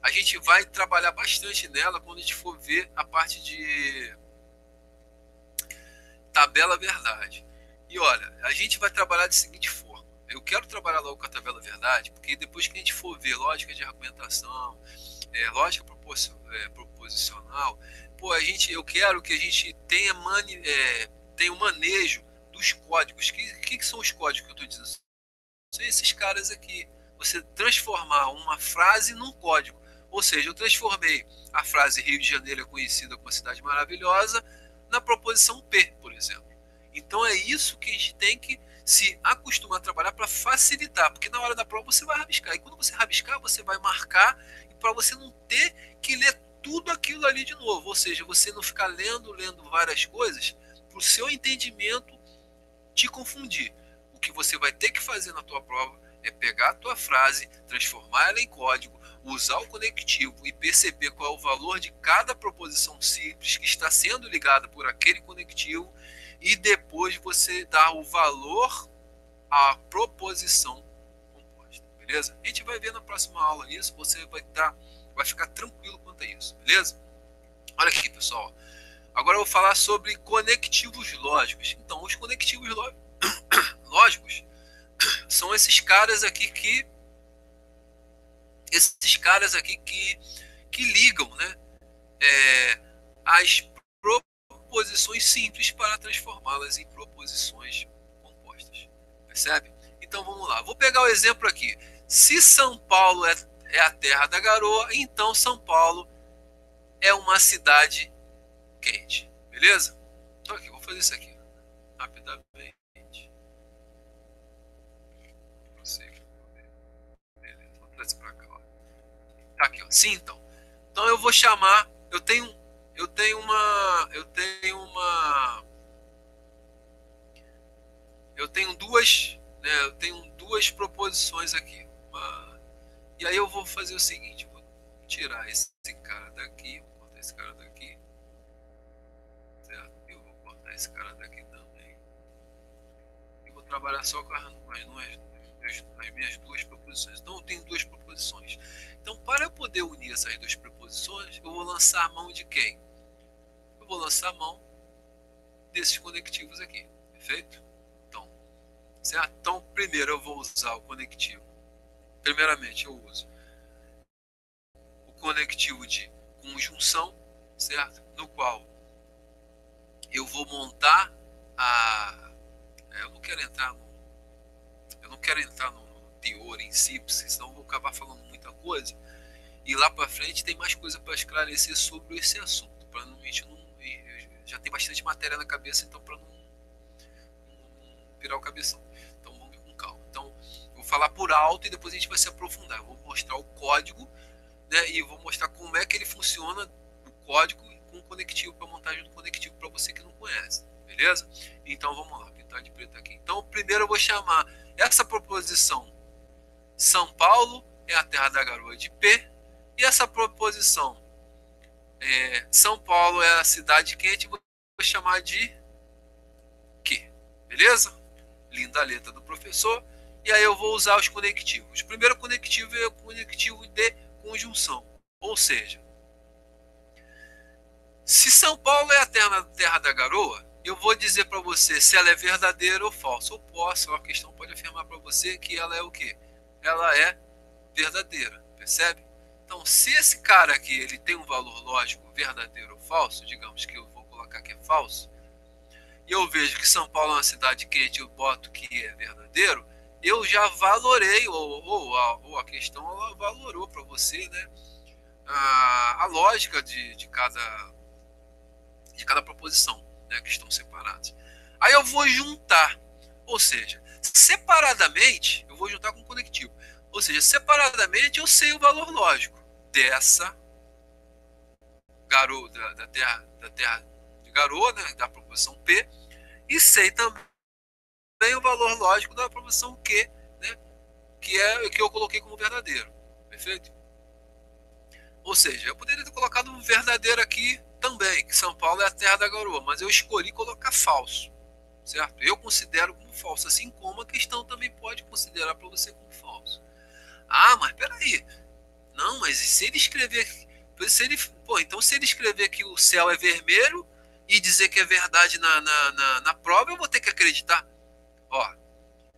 a gente vai trabalhar bastante nela quando a gente for ver a parte de tabela verdade. E olha, a gente vai trabalhar da seguinte forma. Eu quero trabalhar logo com a tabela verdade, porque depois que a gente for ver lógica de argumentação, lógica proposicional, pô, eu quero que a gente tenha um manejo dos códigos. Que são os códigos que eu estou dizendo? São esses caras aqui. Você transformar uma frase num código. Ou seja, eu transformei a frase Rio de Janeiro é conhecida como uma cidade maravilhosa na proposição P, por exemplo. Então é isso que a gente tem que se acostumar a trabalhar para facilitar, porque na hora da prova você vai rabiscar, e quando você rabiscar, você vai marcar, e para você não ter que ler tudo aquilo ali de novo, ou seja, você não ficar lendo várias coisas, para o seu entendimento te confundir. O que você vai ter que fazer na tua prova é pegar a tua frase, transformar ela em código, usar o conectivo e perceber qual é o valor de cada proposição simples que está sendo ligada por aquele conectivo, e depois você dá o valor à proposição composta, beleza? A gente vai ver na próxima aula isso, você vai ficar tranquilo quanto a isso, beleza? Olha aqui, pessoal. Agora eu vou falar sobre conectivos lógicos. Então, os conectivos lógicos são esses caras aqui que ligam, né, as proposições simples para transformá-las em proposições compostas. Percebe? Então vamos lá. Vou pegar o exemplo aqui. Se São Paulo é a terra da garoa, então São Paulo é uma cidade quente. Beleza? Então aqui, vou fazer isso aqui rapidamente. Beleza, vou trazer para cá. Ó. Tá aqui, ó. Sim, então. Então eu vou chamar. Eu tenho duas proposições aqui. E aí eu vou fazer o seguinte, vou tirar esse cara daqui, vou cortar esse cara daqui, certo? Eu vou cortar esse cara daqui também. E vou trabalhar só com as minhas duas proposições. Então eu tenho duas proposições. Então, para eu poder unir essas duas proposições, eu vou lançar a mão de quem? Eu vou lançar a mão desses conectivos aqui, perfeito? Então, certo? Então, primeiro eu vou usar o conectivo. Primeiramente, eu uso o conectivo de conjunção, certo? No qual eu vou montar eu não quero entrar no teor em si, senão eu vou acabar falando muita coisa. E lá para frente tem mais coisa para esclarecer sobre esse assunto. Para não já tem bastante matéria na cabeça, então para não virar o cabeção. Então vamos com calma. Então vou falar por alto e depois a gente vai se aprofundar. Eu vou mostrar o código, né, e vou mostrar como é que ele funciona, o código, com conectivo, para montagem do conectivo, para você que não conhece, beleza? Então vamos lá, pintar de preto aqui. Então primeiro eu vou chamar essa proposição São Paulo é a terra da garoa de P, e essa proposição São Paulo é a cidade quente, vou chamar de Q, beleza? Linda a letra do professor. E aí eu vou usar os conectivos. O primeiro conectivo é o conectivo de conjunção, ou seja, se São Paulo é a terra da garoa, eu vou dizer para você se ela é verdadeira ou falsa. Eu posso, a questão pode afirmar para você que ela é o quê? Ela é verdadeira, percebe? Então, se esse cara aqui ele tem um valor lógico verdadeiro ou falso, digamos que eu vou colocar que é falso, e eu vejo que São Paulo é uma cidade quente, eu boto que é verdadeiro, eu já valorei, ou a questão ela valorou para você, né, a lógica de cada proposição, né, que estão separadas. Aí eu vou juntar, ou seja, separadamente, eu vou juntar com conectivo. Ou seja, separadamente eu sei o valor lógico dessa garoa, da terra de garoa, né, da proposição P, e sei também o valor lógico da proposição Q, né, que é o que eu coloquei como verdadeiro. Perfeito? Ou seja, eu poderia ter colocado um verdadeiro aqui também, que São Paulo é a terra da garoa, mas eu escolhi colocar falso, certo? Eu considero como falso, assim como a questão também pode considerar para você como falso. Ah, mas peraí, não, mas se ele escrever, então se ele escrever que o céu é vermelho e dizer que é verdade na prova, eu vou ter que acreditar. Ó,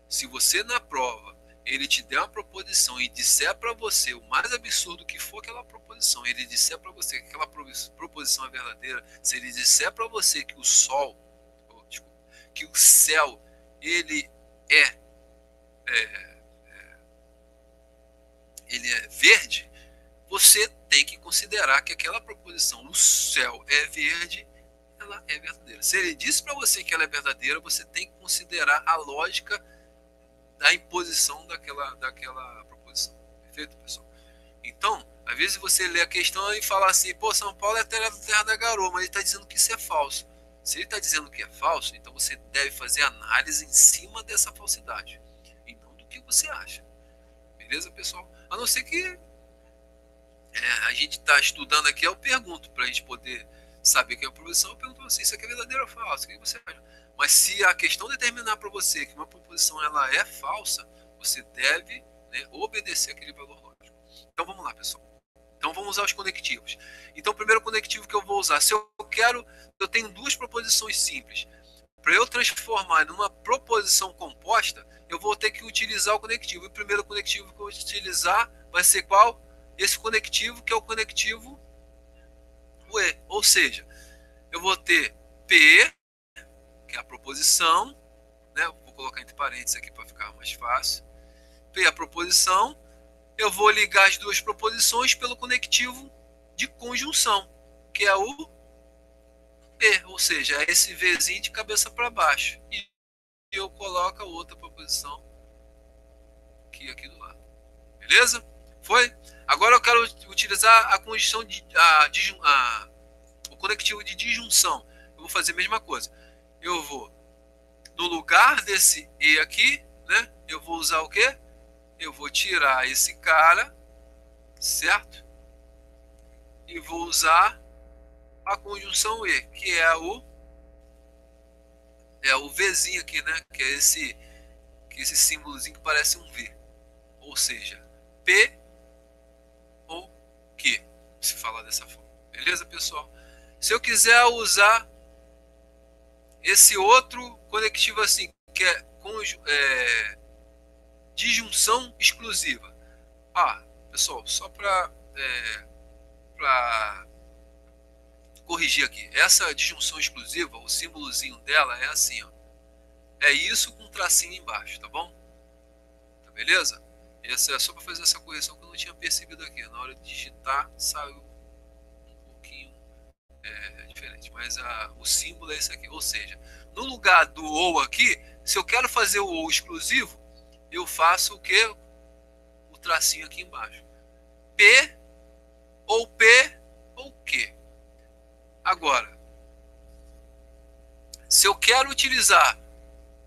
se você na prova ele te der uma proposição e disser para você o mais absurdo que for aquela proposição, ele disser para você que aquela proposição é verdadeira, se ele disser para você que o sol, que o céu, ele é verde, você tem que considerar que aquela proposição, o céu é verde, ela é verdadeira. Se ele disse para você que ela é verdadeira, você tem que considerar a lógica da imposição daquela proposição. Perfeito, pessoal? Então, às vezes você lê a questão e fala assim, pô, São Paulo é a terra da garoa, mas ele está dizendo que isso é falso. Se ele está dizendo que é falso, então você deve fazer análise em cima dessa falsidade, e não do que você acha. Beleza, pessoal? A não ser que a gente está estudando aqui, eu pergunto, para a gente poder saber que é a proposição, eu pergunto assim, isso aqui é verdadeiro ou falso? O que você acha? Mas se a questão determinar para você que uma proposição ela é falsa, você deve, né, obedecer aquele valor lógico. Então vamos lá, pessoal. Então vamos usar os conectivos. Então o primeiro conectivo que eu vou usar, se eu tenho duas proposições simples. Para eu transformar numa proposição composta, eu vou ter que utilizar o conectivo. E o primeiro conectivo que eu vou utilizar vai ser qual? Esse conectivo, que é o conectivo UE. Ou seja, eu vou ter P, que é a proposição, né? Vou colocar entre parênteses aqui para ficar mais fácil. P é a proposição. Eu vou ligar as duas proposições pelo conectivo de conjunção, que é o P, ou seja, é esse Vzinho de cabeça para baixo. E eu coloco a outra proposição aqui do lado. Beleza? Foi? Agora eu quero utilizar a conjunção o conectivo de disjunção. Eu vou fazer a mesma coisa. Eu vou, no lugar desse E aqui, né? Eu vou usar o quê? Eu vou tirar esse cara, certo? E vou usar a conjunção E, que é o Vzinho aqui, né? Que é esse símbolozinho que parece um V. Ou seja, P ou Q, se falar dessa forma. Beleza, pessoal? Se eu quiser usar esse outro conectivo assim, que é disjunção exclusiva. Pessoal, só para corrigir aqui. Essa disjunção exclusiva, o símbolozinho dela é assim, ó. É isso com um tracinho embaixo, tá bom? Tá beleza? Essa é só para fazer essa correção que eu não tinha percebido aqui. Na hora de digitar, saiu um pouquinho diferente. Mas o símbolo é esse aqui. Ou seja, no lugar do OU aqui, se eu quero fazer o OU exclusivo, eu faço o quê? O tracinho aqui embaixo. P ou Q. Agora, se eu quero utilizar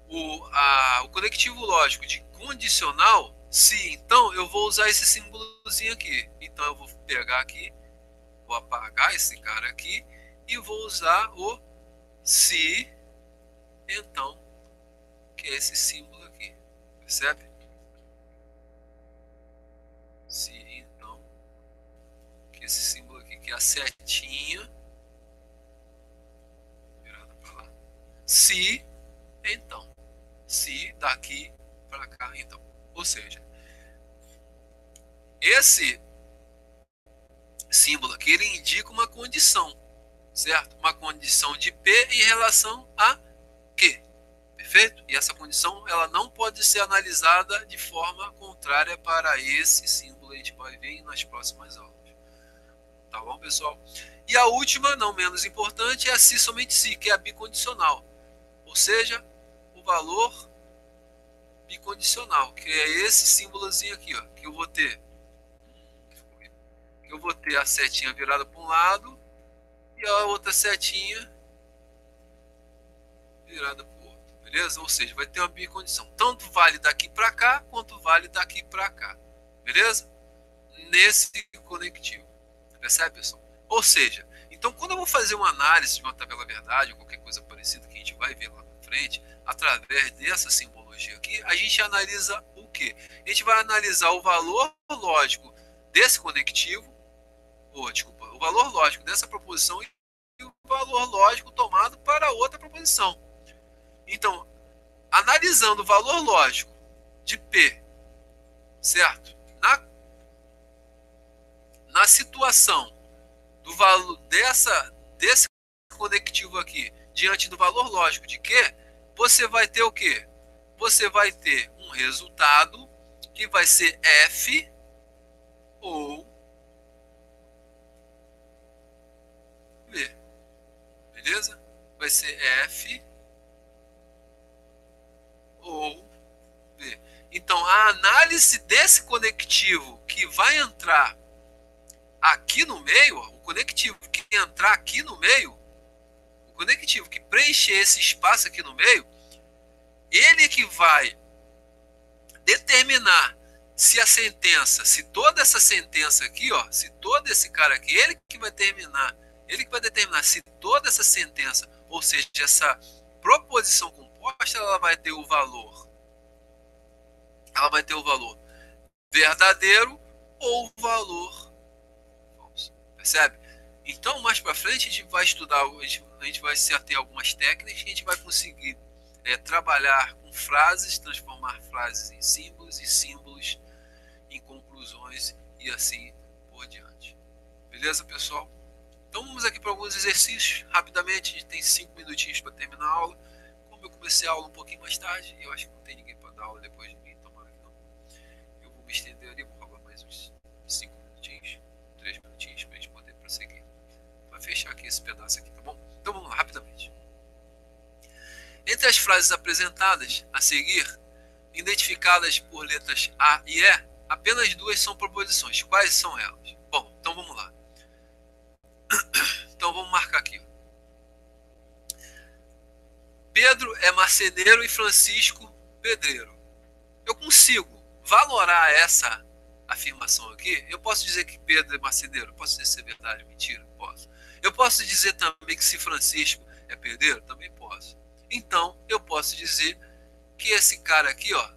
o conectivo lógico de condicional, se, então eu vou usar esse símbolozinho aqui. Então eu vou pegar aqui, vou apagar esse cara aqui e vou usar o se, então, que é esse símbolo aqui. Percebe? Se, então, que é esse símbolo aqui, que é a setinha virada para lá. Se, então. Se daqui para cá, então. Ou seja, esse símbolo aqui, ele indica uma condição, certo? Uma condição de P em relação a Q, perfeito? E essa condição, ela não pode ser analisada de forma contrária para esse símbolo, a gente vai ver nas próximas aulas. Tá bom, pessoal? E a última, não menos importante, é a se somente se, que é a bicondicional. Ou seja, o valor bicondicional, que é esse símbolozinho aqui, ó, que eu vou ter. Eu vou ter a setinha virada para um lado e a outra setinha virada para o outro, beleza? Ou seja, vai ter uma bicondição. Tanto vale daqui para cá, quanto vale daqui para cá, beleza? Nesse conectivo. Percebe, pessoal? Ou seja, então quando eu vou fazer uma análise de uma tabela verdade ou qualquer coisa parecida que a gente vai ver lá na frente, através dessa simbologia aqui, a gente analisa o quê? A gente vai analisar o valor lógico desse conectivo, desculpa, o valor lógico dessa proposição e o valor lógico tomado para outra proposição. Então, analisando o valor lógico de P, certo? Na situação do valor desse conectivo aqui diante do valor lógico de Q, você vai ter o quê? Você vai ter um resultado que vai ser F ou B. Beleza? Vai ser F ou B. Então, a análise desse conectivo que vai entrar aqui no meio, ó, o conectivo que entrar aqui no meio, o conectivo que preencher esse espaço aqui no meio, ele que vai determinar se a sentença, se toda essa sentença aqui, ó, se todo esse cara aqui, ele que vai determinar se toda essa sentença, ou seja, essa proposição composta, ela vai ter o valor verdadeiro ou valor falso. Percebe? Então, mais para frente, a gente vai estudar, a gente vai se ater a algumas técnicas que a gente vai conseguir trabalhar com frases, transformar frases em símbolos e símbolos em conclusões e assim por diante. Beleza, pessoal? Então vamos aqui para alguns exercícios, rapidamente, a gente tem 5 minutinhos para terminar a aula. Como eu comecei a aula um pouquinho mais tarde, eu acho que não tem ninguém para dar aula depois de mim, tomara que não. Eu vou me estender ali, vou roubar mais uns 5 minutinhos, 3 minutinhos para a gente poder prosseguir. Vai fechar aqui esse pedaço aqui, tá bom? Então vamos lá, rapidamente. Entre as frases apresentadas a seguir, identificadas por letras A e E, apenas 2 são proposições. Quais são elas? Bom, então vamos lá. Então vamos marcar aqui. Pedro é marceneiro e Francisco pedreiro. Eu consigo valorar essa afirmação aqui? Eu posso dizer que Pedro é marceneiro? Posso dizer se é verdade, mentira? Posso. Eu posso dizer também que se Francisco é pedreiro? Também posso. Então, eu posso dizer que esse cara aqui, ó,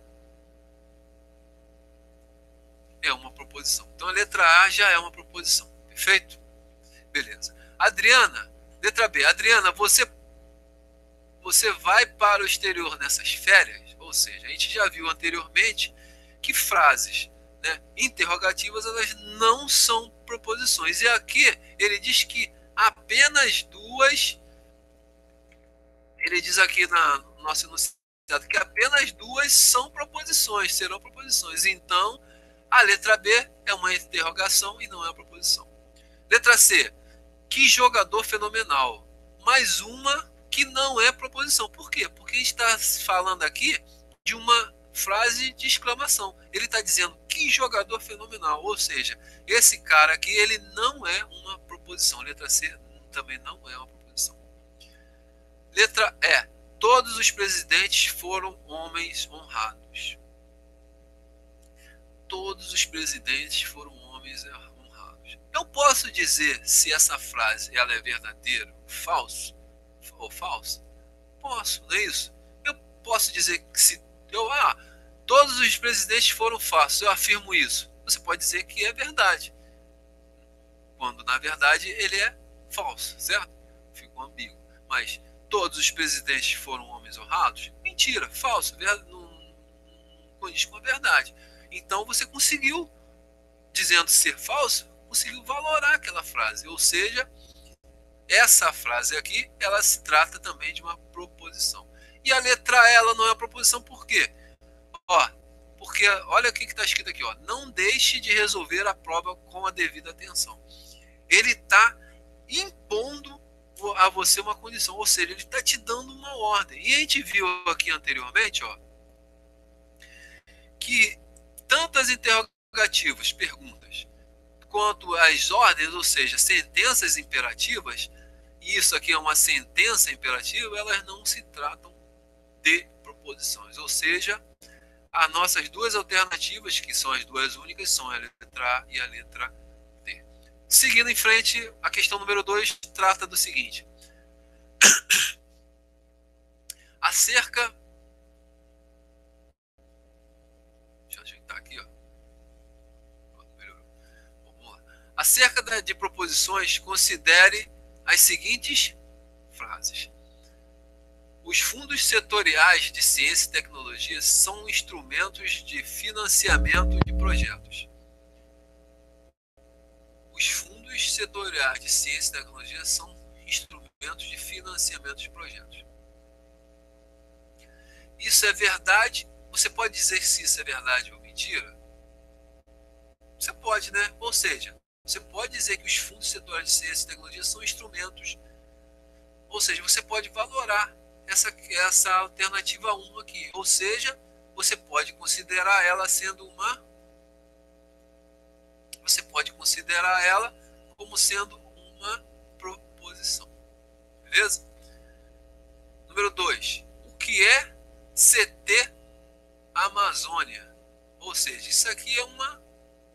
é uma proposição. Então, a letra A já é uma proposição. Perfeito? Beleza. Adriana, letra B. Adriana, você vai para o exterior nessas férias? Ou seja, a gente já viu anteriormente que frases, né, interrogativas, elas não são proposições. E aqui ele diz que apenas 2... Ele diz aqui no nosso enunciado que apenas 2 são proposições, serão proposições. Então, a letra B é uma interrogação e não é uma proposição. Letra C. Que jogador fenomenal. Mais uma que não é proposição. Por quê? Porque a gente está falando aqui de uma frase de exclamação. Ele está dizendo que jogador fenomenal. Ou seja, esse cara aqui, ele não é uma proposição. Letra C também não é uma proposição. Letra E. Todos os presidentes foram homens honrados. Todos os presidentes foram homens honrados. Eu posso dizer se essa frase ela é verdadeira, falso ou falsa? Posso, não é isso? Eu posso dizer que se todos os presidentes foram falsos, eu afirmo isso. Você pode dizer que é verdade, quando na verdade ele é falso, certo? Ficou ambíguo. Mas todos os presidentes foram homens honrados? Mentira, falso, não condiz com a verdade. Então você conseguiu, dizendo ser falso, conseguiu valorar aquela frase. Ou seja, essa frase aqui, ela se trata também de uma proposição. E a letra E, ela não é uma proposição por quê? Porque olha o que está escrito aqui. Não deixe de resolver a prova com a devida atenção. Ele está impondo a você uma condição, ou seja, ele está te dando uma ordem. E a gente viu aqui anteriormente que tanto as interrogativas, perguntas, quanto as ordens, ou seja, sentenças imperativas, e isso aqui é uma sentença imperativa, elas não se tratam de proposições. Ou seja, as nossas duas alternativas, que são as duas únicas, são a letra A e a letra D. Seguindo em frente, a questão número 2 trata do seguinte. Acerca... Deixa eu ajeitar aqui, Vamos lá. Acerca de proposições, considere as seguintes frases. Os fundos setoriais de ciência e tecnologia são instrumentos de financiamento de projetos. Os fundos setoriais de ciência e tecnologia são instrumentos de financiamento de projetos. Isso é verdade? Você pode dizer se isso é verdade ou mentira? Você pode, né? Ou seja, você pode dizer que os fundos setoriais de ciência e tecnologia são instrumentos. Ou seja, você pode valorar essa alternativa 1 aqui. Ou seja, você pode considerar ela sendo Você pode considerar ela como sendo uma proposição. Beleza? Número 2. O que é CT Amazônia? Ou seja, isso aqui é uma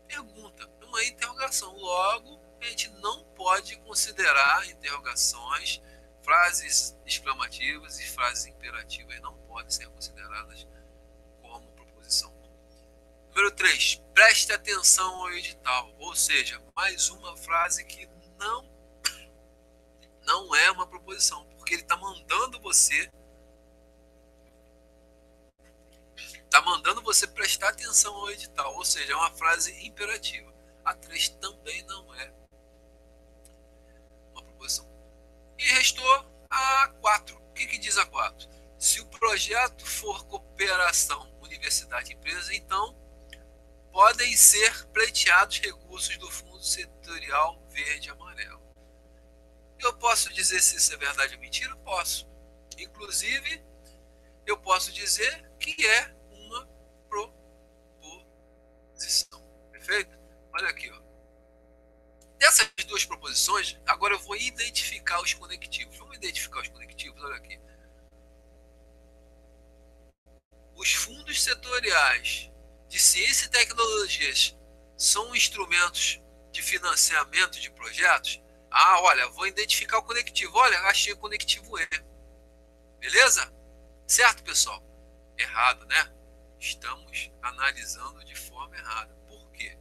pergunta, uma interrogação. Logo, a gente não pode considerar interrogações, frases exclamativas e frases imperativas não podem ser consideradas como proposição. Número 3. Preste atenção ao edital. Ou seja, mais uma frase que não é uma proposição, porque ele está mandando você prestar atenção ao edital. Ou seja, é uma frase imperativa. A 3 também não é uma proposição. E restou a 4. O que diz a 4? Se o projeto for cooperação universidade-empresa, então podem ser pleiteados recursos do Fundo Setorial Verde e Amarelo. Eu posso dizer se isso é verdade ou mentira? Posso. Inclusive, eu posso dizer que é uma proposição. Perfeito? Olha aqui, Dessas duas proposições, agora eu vou identificar os conectivos. Vamos identificar os conectivos? Olha aqui. Os fundos setoriais de ciência e tecnologias são instrumentos de financiamento de projetos? Olha, vou identificar o conectivo. Olha, achei o conectivo E. Beleza? Certo, pessoal? Errado, né? Estamos analisando de forma errada. Por quê?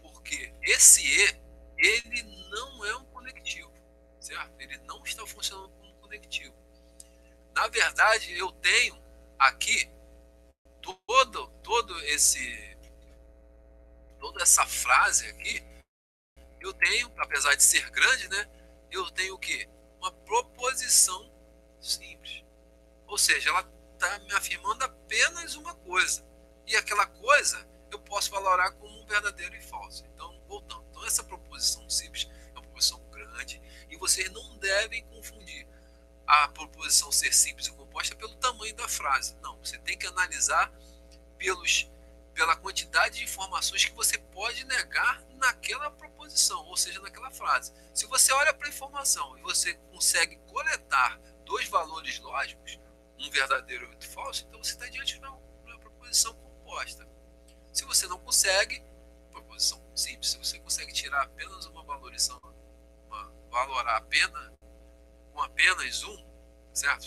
Porque esse E, ele não é um conectivo, certo? Ele não está funcionando como conectivo. Na verdade, eu tenho aqui toda essa frase aqui, eu tenho, apesar de ser grande, né? Eu tenho o quê? Uma proposição simples. Ou seja, ela está me afirmando apenas uma coisa. E aquela coisa eu posso valorar como um verdadeiro e falso. Então, voltando. Então, essa proposição simples é uma proposição grande e vocês não devem confundir a proposição ser simples e composta pelo tamanho da frase. Não, você tem que analisar pela quantidade de informações que você pode negar naquela proposição, ou seja, naquela frase. Se você olha para a informação e você consegue coletar dois valores lógicos, um verdadeiro e outro falso, então você está diante de uma proposição composta. Se você não consegue, proposição simples, se você consegue tirar apenas uma valorização, valorar apenas com apenas um, certo?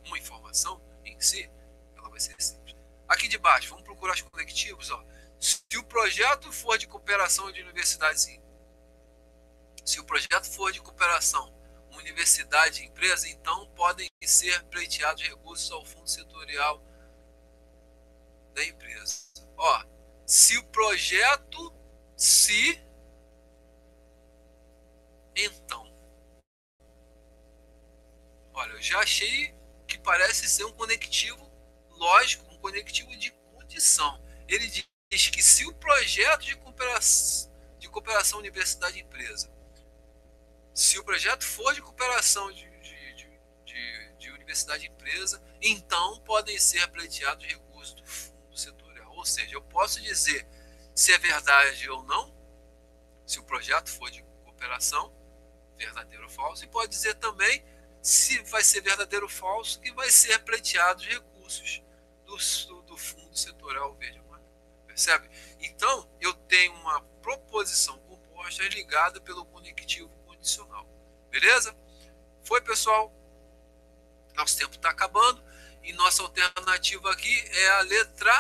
Uma informação em si, ela vai ser simples. Aqui de baixo, vamos procurar os conectivos. Ó. Se o projeto for de cooperação de universidades, se o projeto for de cooperação universidade e empresa, então podem ser pleiteados recursos ao fundo setorial da empresa. Ó, se o projeto, então. Olha, eu já achei que parece ser um conectivo lógico, um conectivo de condição. Ele diz que se o projeto de cooperação universidade-empresa, se o projeto for de cooperação de universidade-empresa, então podem ser pleiteados recursos do fundo setorial. Ou seja, eu posso dizer se é verdade ou não, se o projeto for de cooperação, verdadeiro ou falso, e pode dizer também se vai ser verdadeiro ou falso, que vai ser pleiteados recursos do fundo setorial verde. Percebe? Então, eu tenho uma proposição composta ligada pelo conectivo condicional. Beleza? Foi, pessoal? Nosso tempo está acabando. E nossa alternativa aqui é a letra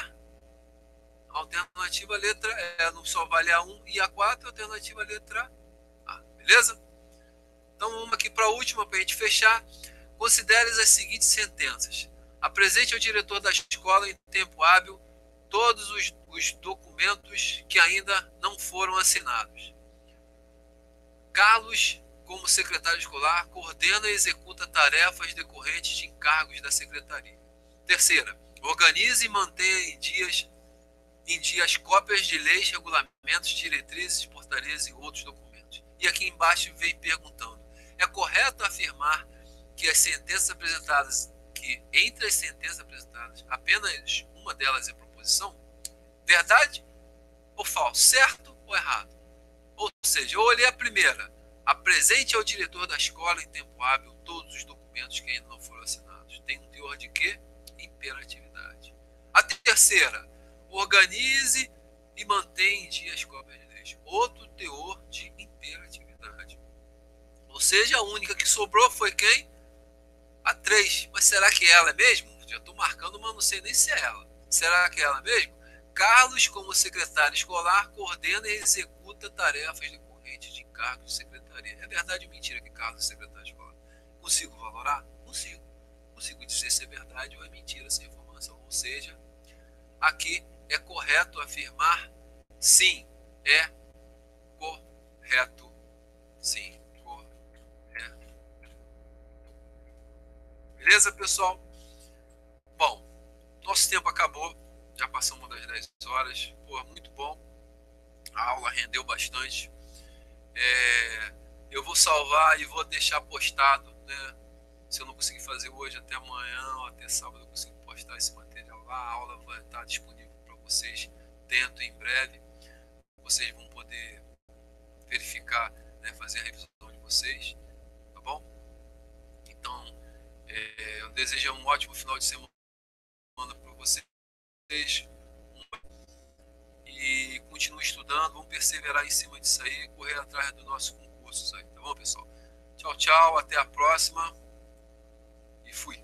A. Alternativa letra E. Não só vale a 1 e a 4, alternativa letra A. Beleza? Então vamos aqui para a última, para a gente fechar. Considere as seguintes sentenças. Apresente ao diretor da escola em tempo hábil todos os documentos que ainda não foram assinados. Carlos, como secretário escolar, coordena e executa tarefas decorrentes de encargos da secretaria. Terceira, organize e mantenha em dias cópias de leis, regulamentos, diretrizes, portarias e outros documentos. E aqui embaixo vem perguntando, é correto afirmar que as sentenças apresentadas, que entre as sentenças apresentadas, apenas uma delas é proposição? Verdade ou falso? Certo ou errado? Ou seja, eu olhei a primeira. Apresente ao diretor da escola em tempo hábil todos os documentos que ainda não foram assinados. Tem um teor de quê? Imperatividade. A terceira, organize e mantenha em dia as cópias de leis. Outro teor de imperatividade. Ou seja, a única que sobrou foi quem? A 3. Mas será que é ela mesmo? Já estou marcando, mas não sei nem se é ela. Será que é ela mesmo? Carlos, como secretário escolar, coordena e executa tarefas decorrentes de encargos de secretaria. É verdade ou mentira que Carlos é secretário escolar? Consigo valorar? Consigo. Consigo dizer se é verdade ou é mentira essa informação. Ou seja, aqui é correto afirmar sim. É correto. Sim. Correto. Beleza, pessoal? Bom, nosso tempo acabou. Já passamos das 10 horas. Pô, muito bom. A aula rendeu bastante. Eu vou salvar e vou deixar postado, né? Se eu não conseguir fazer hoje, até amanhã ou até sábado eu consigo postar esse material lá. A aula vai estar disponível para vocês dentro em breve. Vocês vão poder verificar, né, fazer a revisão de vocês, tá bom? Então, eu desejo um ótimo final de semana para vocês. E continue estudando, vamos perseverar em cima disso aí, correr atrás dos nossos concursos aí, tá bom, pessoal? Tchau, tchau, até a próxima e fui.